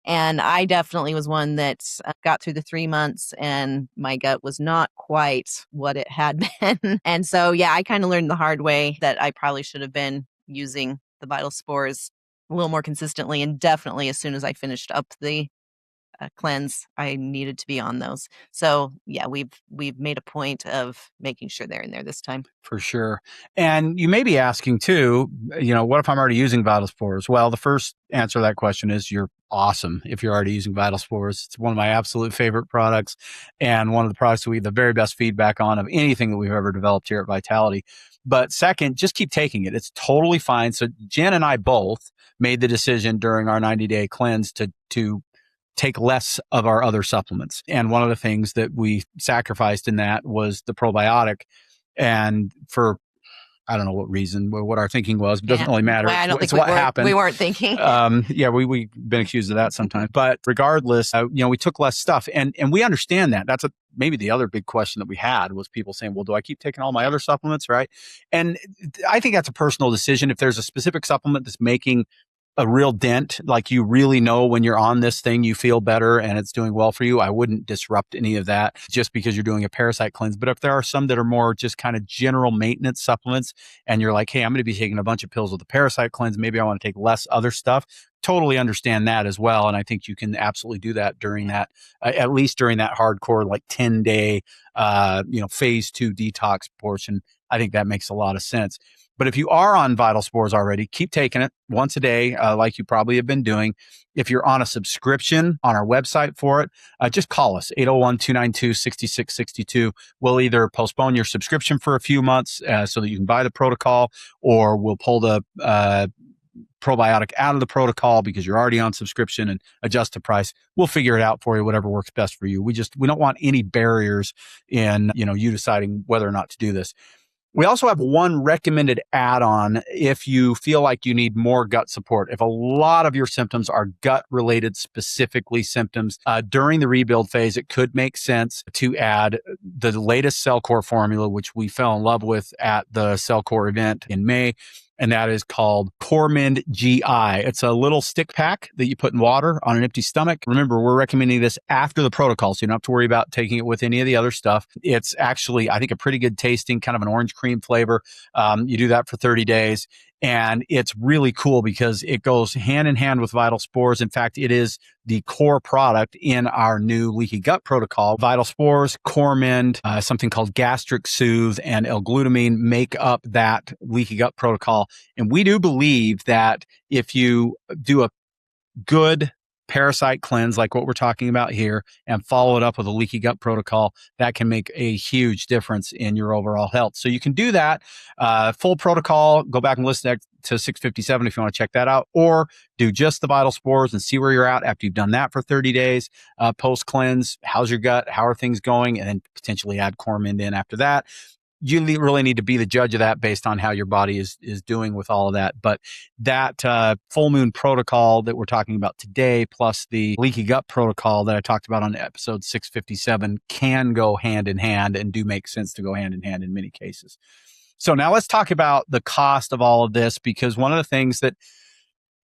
And I definitely was one that got through the 3 months and my gut was not quite what it had been. And so, yeah, I kind of learned the hard way that I probably should have been using the Vital Spores a little more consistently. And definitely as soon as I finished up the cleanse, I needed to be on those. So yeah, we've made a point of making sure they're in there this time. For sure. And you may be asking too, what if I'm already using Vital Spores? Well, the first answer to that question is you're awesome if you're already using Vital Spores. It's one of my absolute favorite products and one of the products that we have the very best feedback on of anything that we've ever developed here at Vitality. But second, just keep taking it. It's totally fine. So Jen and I both made the decision during our 90-day cleanse to take less of our other supplements. And one of the things that we sacrificed in that was the probiotic. And for, I don't know what reason, what our thinking was, it doesn't really matter. Well, I don't it's think what happened. We weren't thinking. We've been accused of that sometimes. But regardless, we took less stuff. And we understand that. That's maybe the other big question that we had was people saying, well, do I keep taking all my other supplements, right? And I think that's a personal decision. If there's a specific supplement that's making a real dent, like you really know when you're on this thing, you feel better and it's doing well for you, I wouldn't disrupt any of that just because you're doing a parasite cleanse. But if there are some that are more just kind of general maintenance supplements and you're like, hey, I'm going to be taking a bunch of pills with a parasite cleanse, maybe I want to take less other stuff, totally understand that as well. And I think you can absolutely do that during that, at least during that hardcore, like 10-day, phase 2 detox portion. I think that makes a lot of sense. But if you are on Vital Spores already, keep taking it once a day, like you probably have been doing. If you're on a subscription on our website for it, just call us, 801-292-6662. We'll either postpone your subscription for a few months so that you can buy the protocol, or we'll pull the probiotic out of the protocol because you're already on subscription and adjust the price. We'll figure it out for you, whatever works best for you. We don't want any barriers in, you deciding whether or not to do this. We also have one recommended add-on if you feel like you need more gut support. If a lot of your symptoms are gut-related, specifically symptoms, during the rebuild phase, it could make sense to add the latest Cellcore formula, which we fell in love with at the Cellcore event in May. And that is called Cormend GI. It's a little stick pack that you put in water on an empty stomach. Remember, we're recommending this after the protocol, so you don't have to worry about taking it with any of the other stuff. It's actually, I think, a pretty good tasting, kind of an orange cream flavor. You do that for 30 days. And it's really cool because it goes hand in hand with Vital Spores. In fact, it is the core product in our new leaky gut protocol. Vital Spores, Cormend, something called Gastric Soothe, and L-glutamine make up that leaky gut protocol. And we do believe that if you do a good parasite cleanse like what we're talking about here and follow it up with a leaky gut protocol, that can make a huge difference in your overall health. So you can do that full protocol. Go back and listen to 657 if you want to check that out, or do just the Vital Spores and see where you're at after you've done that for 30 days post cleanse. How's your gut? How are things going? And then potentially add Cormend in after that. You really need to be the judge of that based on how your body is doing with all of that. But that full moon protocol that we're talking about today, plus the leaky gut protocol that I talked about on episode 657, can go hand in hand and do make sense to go hand in hand in many cases. So now let's talk about the cost of all of this, because one of the things that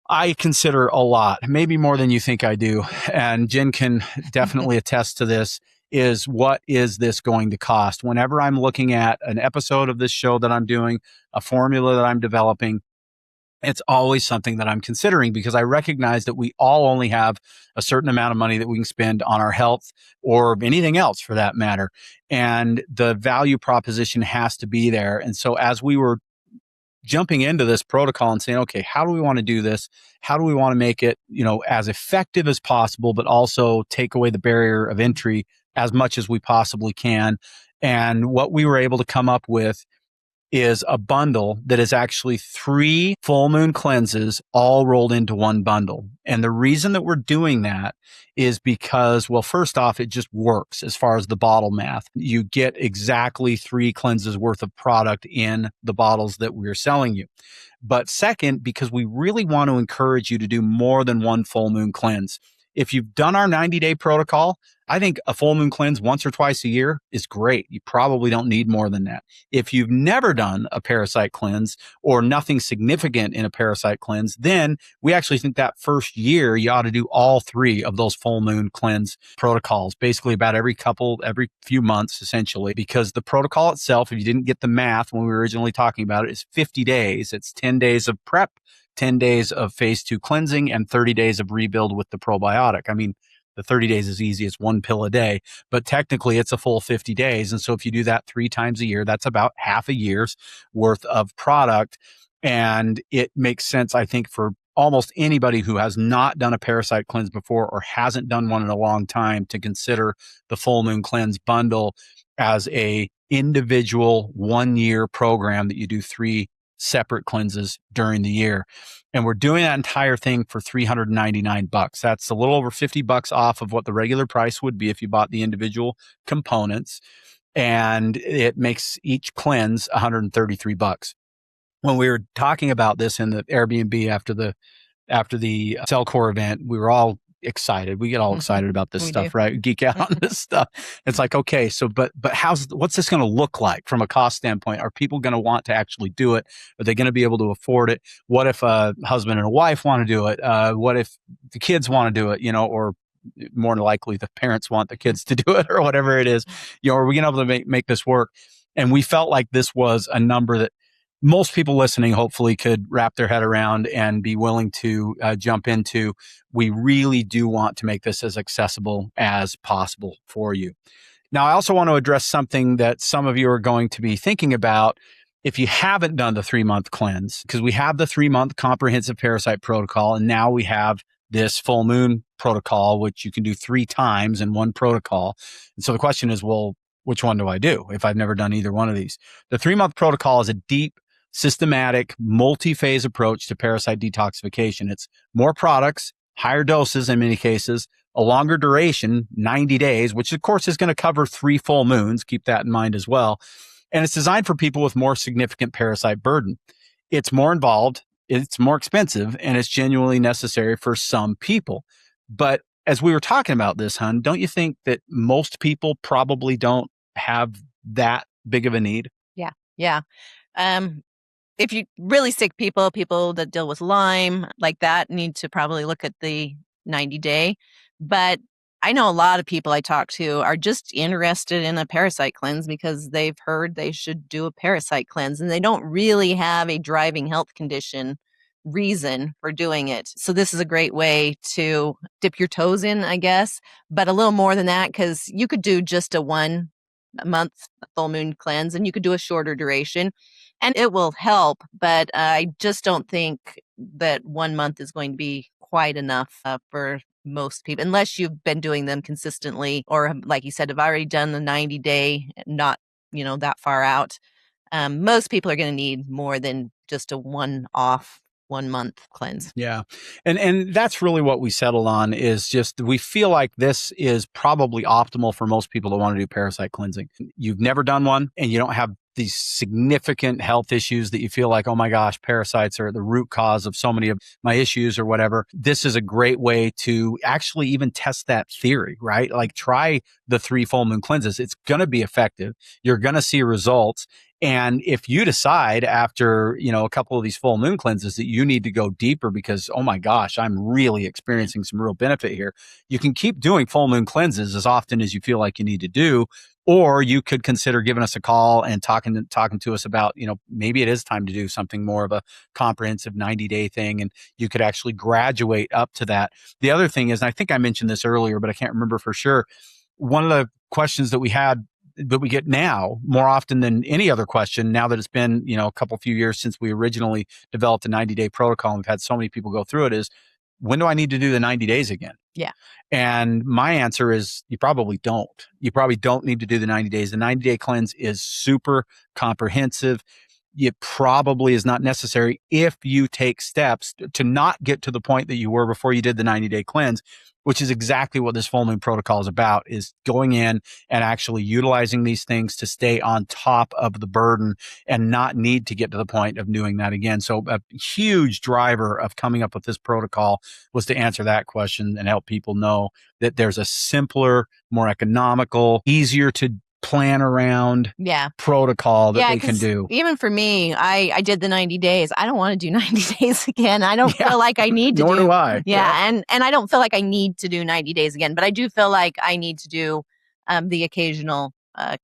I consider a lot, maybe more than you think I do, and Jen can definitely attest to this, is what is this going to cost? Whenever I'm looking at an episode of this show that I'm doing, a formula that I'm developing, it's always something that I'm considering because I recognize that we all only have a certain amount of money that we can spend on our health or anything else for that matter. And the value proposition has to be there. And so as we were jumping into this protocol and saying, okay, how do we want to do this? How do we want to make it, as effective as possible, but also take away the barrier of entry as much as we possibly can? And what we were able to come up with is a bundle that is actually 3 full moon cleanses all rolled into one bundle. And the reason that we're doing that is because, well, first off, it just works as far as the bottle math. You get exactly 3 cleanses worth of product in the bottles that we're selling you. But second, because we really want to encourage you to do more than one full moon cleanse. If you've done our 90-day protocol, I think a full moon cleanse once or twice a year is great. You probably don't need more than that. If you've never done a parasite cleanse or nothing significant in a parasite cleanse, then we actually think that first year you ought to do all three of those full moon cleanse protocols, basically about every few months, essentially, because the protocol itself, if you didn't get the math when we were originally talking about it, is 50 days. It's 10 days of prep, 10 days of phase 2 cleansing, and 30 days of rebuild with the probiotic. I mean, the 30 days is easy. It's one pill a day, but technically it's a full 50 days. And so if you do that 3 times a year, that's about half a year's worth of product. And it makes sense, I think, for almost anybody who has not done a parasite cleanse before or hasn't done one in a long time to consider the full moon cleanse bundle as a individual 1-year program that you do 3 separate cleanses during the year. And we're doing that entire thing for $399. That's a little over $50 off of what the regular price would be if you bought the individual components. And it makes each cleanse $133. When we were talking about this in the Airbnb after the Cellcore event, we were all excited. We get all excited about this stuff, right? Geek out on this stuff. It's like, okay, so, but what's this going to look like from a cost standpoint? Are people going to want to actually do it? Are they going to be able to afford it? What if a husband and a wife want to do it? What if the kids want to do it, or more than likely the parents want the kids to do it or whatever it is, are we going to be able to make this work? And we felt like this was a number that most people listening hopefully could wrap their head around and be willing to jump into. We really do want to make this as accessible as possible for you. Now, I also want to address something that some of you are going to be thinking about if you haven't done the 3-month cleanse, because we have the 3-month comprehensive parasite protocol, and now we have this full moon protocol, which you can do 3 times in one protocol. And so the question is, well, which one do I do if I've never done either one of these? The 3-month protocol is a deep, systematic, multi-phase approach to parasite detoxification. It's more products, higher doses in many cases, a longer duration, 90 days, which of course is going to cover 3 full moons. Keep that in mind as well. And it's designed for people with more significant parasite burden. It's more involved, it's more expensive, and it's genuinely necessary for some people. But as we were talking about this, Hun, don't you think that most people probably don't have that big of a need? Yeah. If you really sick people that deal with Lyme like that need to probably look at the 90-day. But I know a lot of people I talk to are just interested in a parasite cleanse because they've heard they should do a parasite cleanse and they don't really have a driving health condition reason for doing it. So this is a great way to dip your toes in, I guess, but a little more than that, because you could do just a 1-month full moon cleanse and you could do a shorter duration and it will help. But I just don't think that 1 month is going to be quite enough for most people, unless you've been doing them consistently or, like you said, have already done the 90-day, not, that far out. Most people are going to need more than just a one-off 1-month cleanse. Yeah. And that's really what we settled on, is just, we feel like this is probably optimal for most people that want to do parasite cleansing. You've never done one and you don't have these significant health issues that you feel like, oh my gosh, parasites are the root cause of so many of my issues or whatever. This is a great way to actually even test that theory, right? Like, try the 3 full moon cleanses. It's going to be effective. You're going to see results. And if you decide after, a couple of these full moon cleanses that you need to go deeper because, oh my gosh, I'm really experiencing some real benefit here, you can keep doing full moon cleanses as often as you feel like you need to do. Or you could consider giving us a call and talking to us about, maybe it is time to do something more of a comprehensive 90-day thing, and you could actually graduate up to that. The other thing is, and I think I mentioned this earlier, but I can't remember for sure, one of the questions that we get now more often than any other question, now that it's been, a few years since we originally developed a 90-day protocol, and we've had so many people go through it, is, when do I need to do the 90 days again? Yeah. And my answer is, you probably don't. You probably don't need to do the 90 days. The 90-day cleanse is super comprehensive. it probably is not necessary if you take steps to not get to the point that you were before you did the 90-day cleanse, which is exactly what this full moon protocol is about, is going in and actually utilizing these things to stay on top of the burden and not need to get to the point of doing that again. So a huge driver of coming up with this protocol was to answer that question and help people know that there's a simpler, more economical, easier to plan around protocol that they can do. Even for me, I did the 90 days. I don't want to do 90 days again. I don't feel like I need to Nor do I. Yeah. And I don't feel like I need to do 90 days again, but I do feel like I need to do the occasional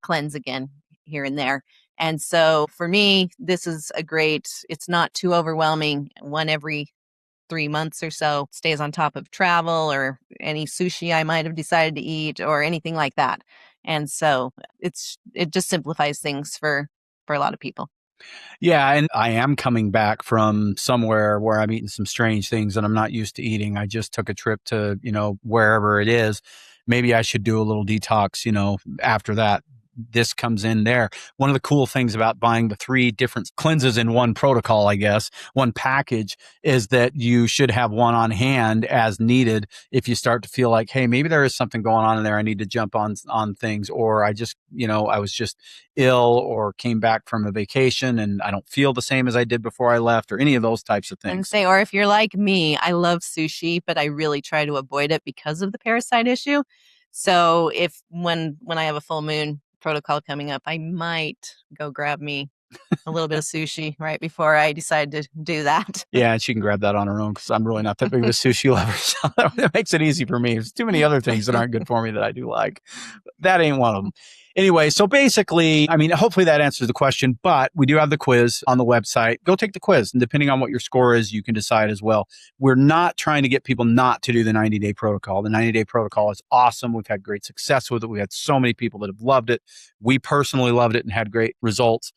cleanse again here and there. And so for me, this is it's not too overwhelming. One every 3 months or so, stays on top of travel or any sushi I might have decided to eat or anything like that. And so it just simplifies things for a lot of people. Yeah, and I am coming back from somewhere where I'm eating some strange things that I'm not used to eating. I just took a trip to, wherever it is. Maybe I should do a little detox, after that. This comes in there. One of the cool things about buying the 3 different cleanses in one protocol, I guess, one package, is that you should have one on hand as needed if you start to feel like, hey, maybe there is something going on in there. I need to jump on things, or I just, I was just ill or came back from a vacation and I don't feel the same as I did before I left, or any of those types of things. Or if you're like me, I love sushi, but I really try to avoid it because of the parasite issue. So when I have a full moon protocol coming up, I might go grab me a little bit of sushi right before I decide to do that. Yeah, and she can grab that on her own because I'm really not that big of a sushi lover. So that makes it easy for me. There's too many other things that aren't good for me that I do like. That ain't one of them. Anyway, so basically, hopefully that answers the question, but we do have the quiz on the website. Go take the quiz, and depending on what your score is, you can decide as well. We're not trying to get people not to do the 90-day protocol. The 90-day protocol is awesome. We've had great success with it. We had so many people that have loved it. We personally loved it and had great results.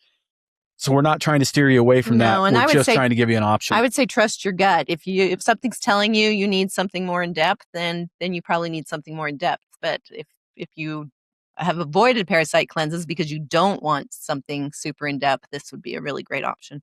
So we're not trying to steer you away from that. And we're just trying to give you an option. I would say trust your gut. If something's telling you you need something more in depth, then you probably need something more in depth. But if you have avoided parasite cleanses because you don't want something super in depth, this would be a really great option.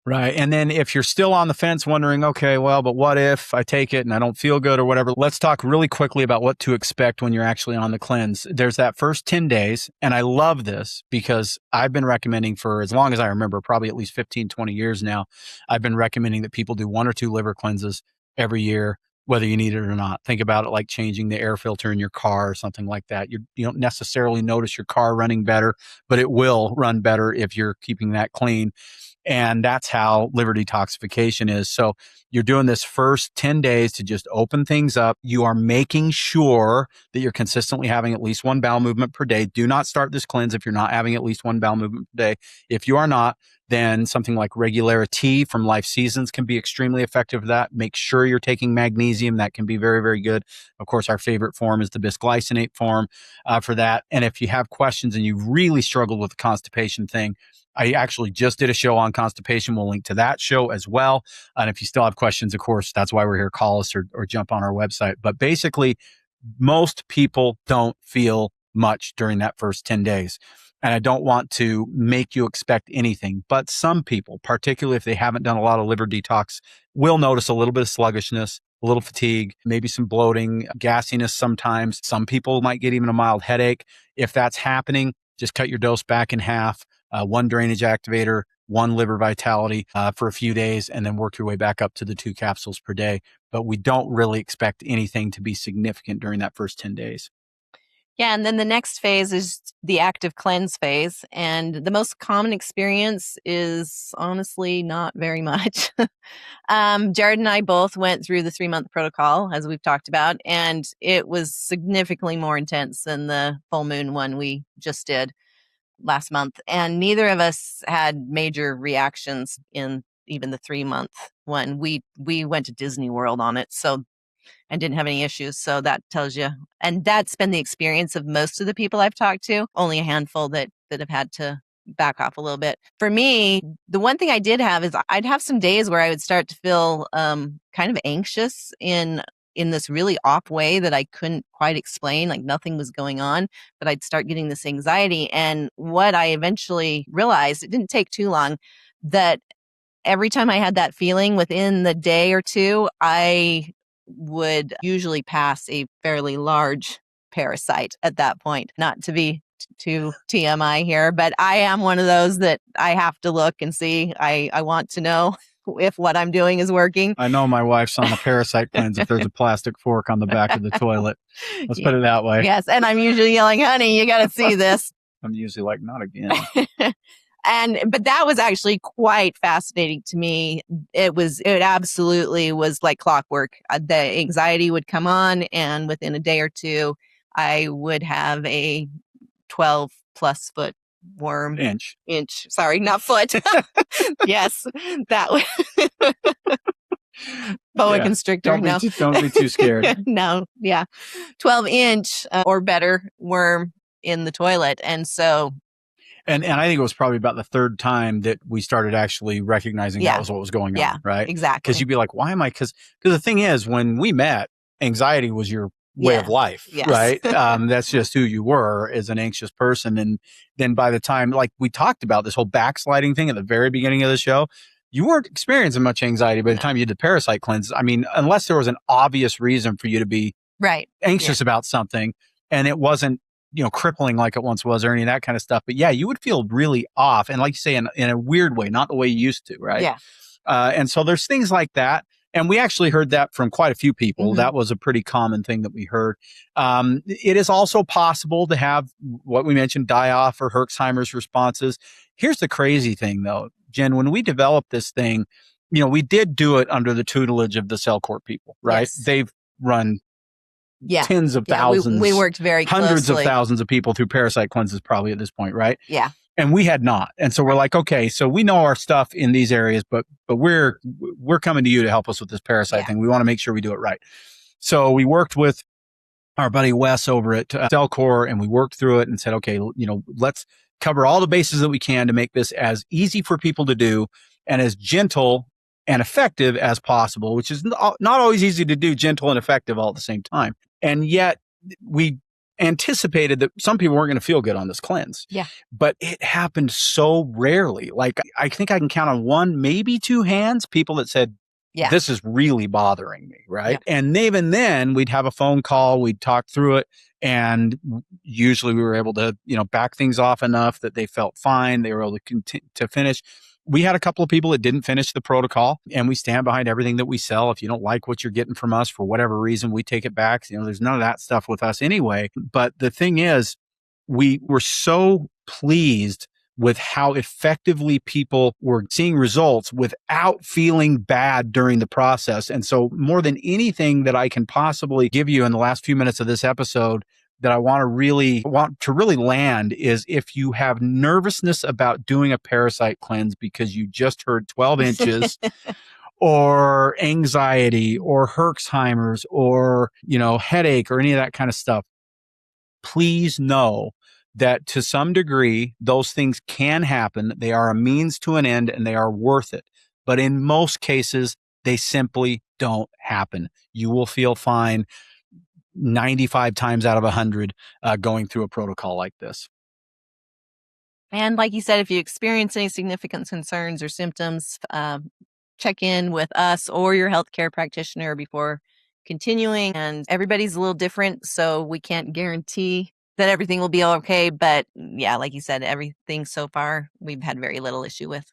Right. And then if you're still on the fence wondering, okay, well, but what if I take it and I don't feel good or whatever, let's talk really quickly about what to expect when you're actually on the cleanse. There's that first 10 days. And I love this because I've been recommending for as long as I remember, probably at least 15, 20 years now, I've been recommending that people do 1 or 2 liver cleanses every year, whether you need it or not. Think about it like changing the air filter in your car or something like that. You don't necessarily notice your car running better, but it will run better if you're keeping that clean. And that's how liver detoxification is. So you're doing this first 10 days to just open things up. You are making sure that you're consistently having at least 1 bowel movement per day. Do not start this cleanse if you're not having at least 1 bowel movement per day. If you are not, then something like Regularity from Life Seasons can be extremely effective for that. Make sure you're taking magnesium. That can be very, very good. Of course, our favorite form is the bisglycinate form for that. And if you have questions and you really struggled with the constipation thing, I actually just did a show on constipation. We'll link to that show as well. And if you still have questions, of course, that's why we're here. Call us or jump on our website. But basically, most people don't feel much during that first 10 days. And I don't want to make you expect anything. But some people, particularly if they haven't done a lot of liver detox, will notice a little bit of sluggishness, a little fatigue, maybe some bloating, gassiness sometimes. Some people might get even a mild headache. If that's happening, just cut your dose back in half. 1 drainage activator, 1 liver vitality for a few days, and then work your way back up to the 2 capsules per day. But we don't really expect anything to be significant during that first 10 days. Yeah, and then the next phase is the active cleanse phase. And the most common experience is honestly not very much. Jared and I both went through the 3-month protocol, as we've talked about, and it was significantly more intense than the full moon one we just did last month. And neither of us had major reactions in even the 3-month one. We went to Disney World on it, and didn't have any issues. So that tells you. And that's been the experience of most of the people I've talked to. Only a handful that have had to back off a little bit. For me, the one thing I did have is I'd have some days where I would start to feel kind of anxious in in this really off way that I couldn't quite explain, like nothing was going on, but I'd start getting this anxiety. And what I eventually realized, it didn't take too long, that every time I had that feeling within the day or two, I would usually pass a fairly large parasite at that point. Not to be too TMI here, but I am one of those that I have to look and see. I want to know if what I'm doing is working. I know my wife's on a parasite cleanse if there's a plastic fork on the back of the toilet. Let's put it that way. Yes. And I'm usually yelling, honey, you got to see this. I'm usually like, not again. But that was actually quite fascinating to me. It absolutely was like clockwork. The anxiety would come on, and within a day or two, I would have a 12 plus foot worm. Inch. Sorry, not foot. Yes, that was boa constrictor. Don't be too scared. No, yeah. 12-inch or better worm in the toilet. And so. And I think it was probably about the third time that we started actually recognizing that was what was going on, right? Exactly. Because you'd be like, why am I? Because the thing is, when we met, anxiety was your way of life, right? That's just who you were as an anxious person. And then by the time, like we talked about this whole backsliding thing at the very beginning of the show, you weren't experiencing much anxiety by the time you did the parasite cleanse. I mean, unless there was an obvious reason for you to be anxious about something, and it wasn't, crippling like it once was or any of that kind of stuff. But yeah, you would feel really off. And like you say, in a weird way, not the way you used to, right? Yeah. And so there's things like that. And we actually heard that from quite a few people. Mm-hmm. That was a pretty common thing that we heard. It is also possible to have what we mentioned, die-off or Herxheimer's responses. Here's the crazy thing though, Jen, when we developed this thing, we did do it under the tutelage of the Cellcore people, right? Yes. They've run tens of thousands. We worked very closely. Hundreds of thousands of people through parasite cleanses probably at this point, right? Yeah. And we had not. And so we're like, okay, so we know our stuff in these areas, but we're coming to you to help us with this parasite thing. We want to make sure we do it right. So we worked with our buddy Wes over at Cellcore, and we worked through it and said, okay, let's cover all the bases that we can to make this as easy for people to do and as gentle and effective as possible, which is not always easy to do, gentle and effective all at the same time. And yet we anticipated that some people weren't going to feel good on this cleanse. Yeah. But it happened so rarely. Like, I think I can count on one, maybe two hands, people that said, this is really bothering me, right? Yeah. And even then, we'd have a phone call, we'd talk through it, and usually we were able to, back things off enough that they felt fine, they were able to continue to finish. We had a couple of people that didn't finish the protocol, and we stand behind everything that we sell. If you don't like what you're getting from us for whatever reason, we take it back. There's none of that stuff with us anyway. But the thing is, we were so pleased with how effectively people were seeing results without feeling bad during the process. And so more than anything that I can possibly give you in the last few minutes of this episode, that I want to really land is, if you have nervousness about doing a parasite cleanse because you just heard 12 inches or anxiety or Herxheimer's or, headache or any of that kind of stuff, please know that to some degree, those things can happen. They are a means to an end and they are worth it. But in most cases, they simply don't happen. You will feel fine 95 times out of 100 going through a protocol like this. And like you said, if you experience any significant concerns or symptoms, check in with us or your healthcare practitioner before continuing. And everybody's a little different, so we can't guarantee that everything will be okay. But yeah, like you said, everything so far we've had very little issue with.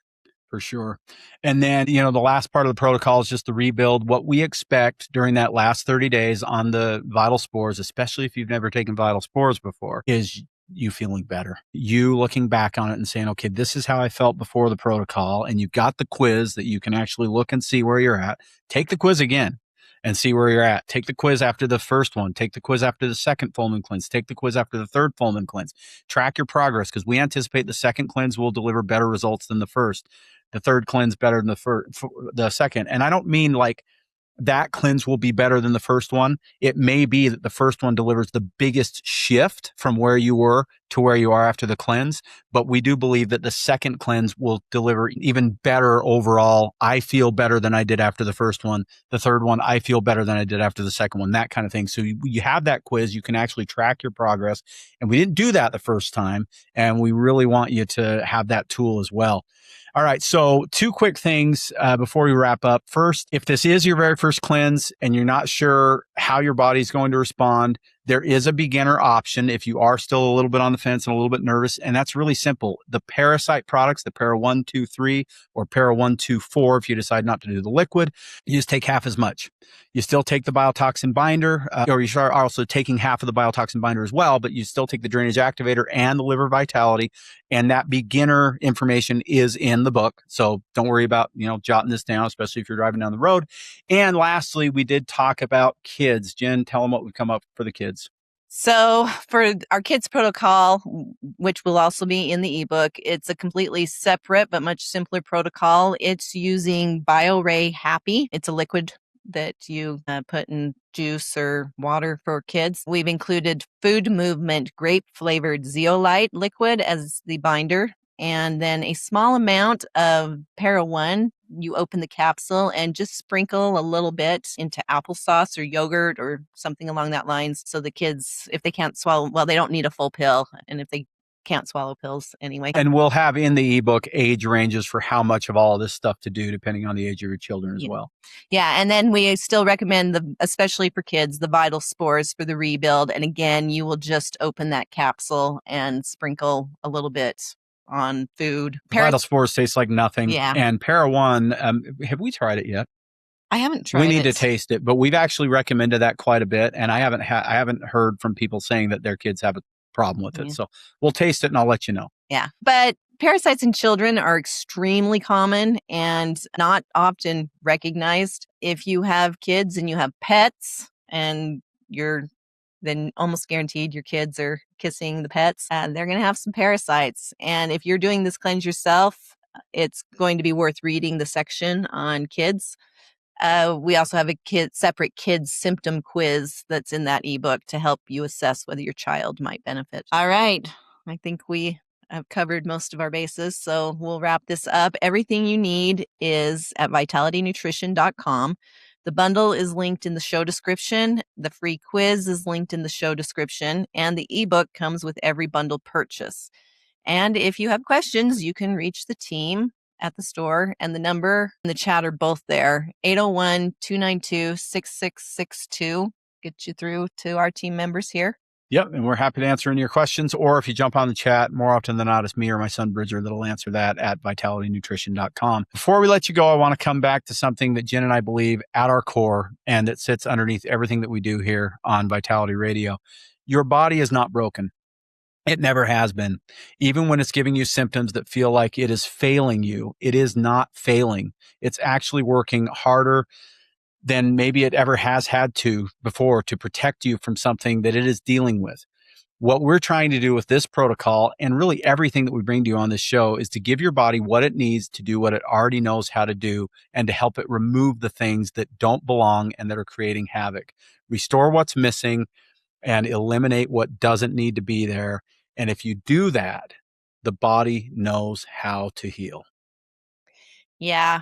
For sure. And then, the last part of the protocol is just the rebuild. What we expect during that last 30 days on the vital spores, especially if you've never taken vital spores before, is you feeling better. You looking back on it and saying, okay, this is how I felt before the protocol. And you've got the quiz that you can actually look and see where you're at. Take the quiz again and see where you're at. Take the quiz after the first one. Take the quiz after the second full moon cleanse. Take the quiz after the third full moon cleanse. Track your progress, because we anticipate the second cleanse will deliver better results than the first. The third cleanse better than the second. And I don't mean like that cleanse will be better than the first one. It may be that the first one delivers the biggest shift from where you were to where you are after the cleanse. But we do believe that the second cleanse will deliver even better overall. I feel better than I did after the first one. The third one, I feel better than I did after the second one, that kind of thing. So you have that quiz. You can actually track your progress. And we didn't do that the first time. And we really want you to have that tool as well. All right. So 2 quick things before we wrap up. First, if this is your very first cleanse and you're not sure how your body's going to respond, there is a beginner option if you are still a little bit on the fence and a little bit nervous. And that's really simple. The parasite products, the Para 1, 2, 3 or Para 1, 2, 4, if you decide not to do the liquid, you just take half as much. You still take the biotoxin binder, or you are also taking half of the biotoxin binder as well, but you still take the drainage activator and the liver vitality. And that beginner information is in the book. So don't worry about, jotting this down, especially if you're driving down the road. And lastly, we did talk about kids. Jen, tell them what we've come up for the kids. So for our kids protocol, which will also be in the ebook, it's a completely separate but much simpler protocol. It's using BioRay Happy. It's a liquid that you put in juice or water for kids. We've included Food Movement grape flavored zeolite liquid as the binder, and then a small amount of Para 1. You open the capsule and just sprinkle a little bit into applesauce or yogurt or something along that lines. So the kids, if they can't swallow, well, they don't need a full pill. And if they can't swallow pills anyway. And we'll have in the ebook age ranges for how much of all of this stuff to do, depending on the age of your children as well. Yeah. And then we still recommend, especially for kids, the Vital Spores for the rebuild. And again, you will just open that capsule and sprinkle a little bit on food. Vital Spores taste like nothing. Yeah. And Para 1, have we tried it yet? I haven't tried it. We need to taste it, but we've actually recommended that quite a bit. And I haven't heard from people saying that their kids have a problem with it. So we'll taste it and I'll let you know. Yeah. But parasites in children are extremely common and not often recognized. If you have kids and you have pets and then almost guaranteed your kids are kissing the pets, and they're going to have some parasites. And if you're doing this cleanse yourself, it's going to be worth reading the section on kids. We also have a separate kids symptom quiz that's in that ebook to help you assess whether your child might benefit. All right. I think we have covered most of our bases, so we'll wrap this up. Everything you need is at vitalitynutrition.com. The bundle is linked in the show description. The free quiz is linked in the show description, and the ebook comes with every bundle purchase. And if you have questions, you can reach the team at the store, and the number and the chat are both there. 801-292-6662 get you through to our team members here. Yep. And we're happy to answer any of your questions. Or if you jump on the chat, more often than not, it's me or my son Bridger that'll answer that at vitalitynutrition.com. Before we let you go, I want to come back to something that Jen and I believe at our core and that sits underneath everything that we do here on Vitality Radio. Your body is not broken. It never has been. Even when it's giving you symptoms that feel like it is failing you, it is not failing. It's actually working harder than maybe it ever has had to before to protect you from something that it is dealing with. What we're trying to do with this protocol and really everything that we bring to you on this show is to give your body what it needs to do what it already knows how to do and to help it remove the things that don't belong and that are creating havoc. Restore what's missing and eliminate what doesn't need to be there. And if you do that, the body knows how to heal. Yeah,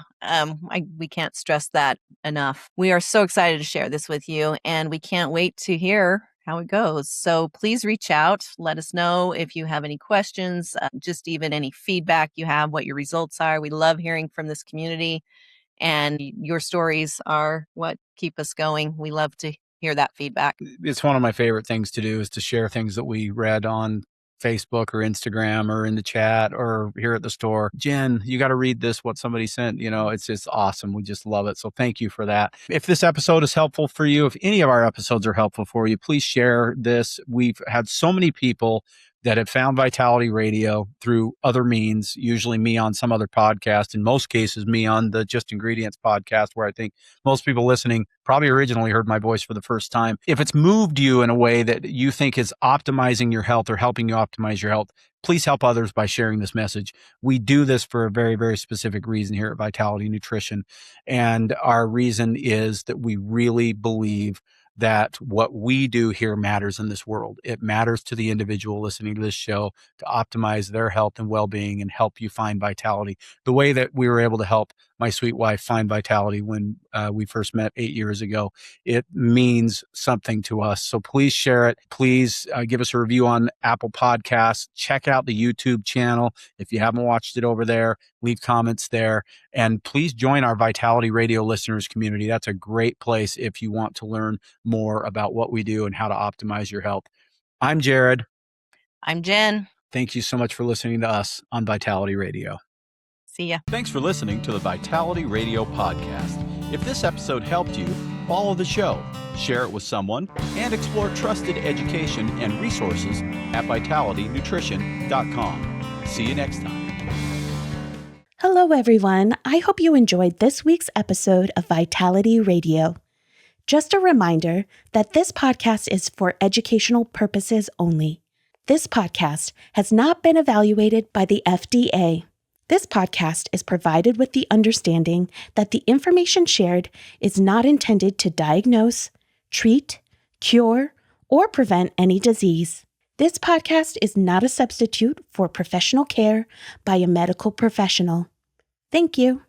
we can't stress that enough. We are so excited to share this with you, and we can't wait to hear how it goes. So please reach out. Let us know if you have any questions, just even any feedback you have, what your results are. We love hearing from this community, and your stories are what keep us going. We love to hear that feedback. It's one of my favorite things to do is to share things that we read on Facebook or Instagram or in the chat or here at the store. Jen, you got to read this, what somebody sent. It's just awesome. We just love it. So thank you for that. If this episode is helpful for you, if any of our episodes are helpful for you, please share this. We've had so many people that have found Vitality Radio through other means, usually me on some other podcast, in most cases me on the Just Ingredients podcast, where I think most people listening probably originally heard my voice for the first time. If it's moved you in a way that you think is optimizing your health or helping you optimize your health, please help others by sharing this message. We do this for a very, very specific reason here at Vitality Nutrition. And our reason is that we really believe that what we do here matters in this world. It matters to the individual listening to this show to optimize their health and well-being and help you find vitality. The way that we were able to help my sweet wife find vitality when we first met 8 years ago, it means something to us. So please share it. Please give us a review on Apple Podcasts. Check out the YouTube channel. If you haven't watched it over there, leave comments there. And please join our Vitality Radio listeners community. That's a great place if you want to learn more about what we do and how to optimize your health. I'm Jared. I'm Jen. Thank you so much for listening to us on Vitality Radio. See ya. Thanks for listening to the Vitality Radio podcast. If this episode helped you, follow the show, share it with someone, and explore trusted education and resources at vitalitynutrition.com. See you next time. Hello, everyone. I hope you enjoyed this week's episode of Vitality Radio. Just a reminder that this podcast is for educational purposes only. This podcast has not been evaluated by the FDA. This podcast is provided with the understanding that the information shared is not intended to diagnose, treat, cure, or prevent any disease. This podcast is not a substitute for professional care by a medical professional. Thank you.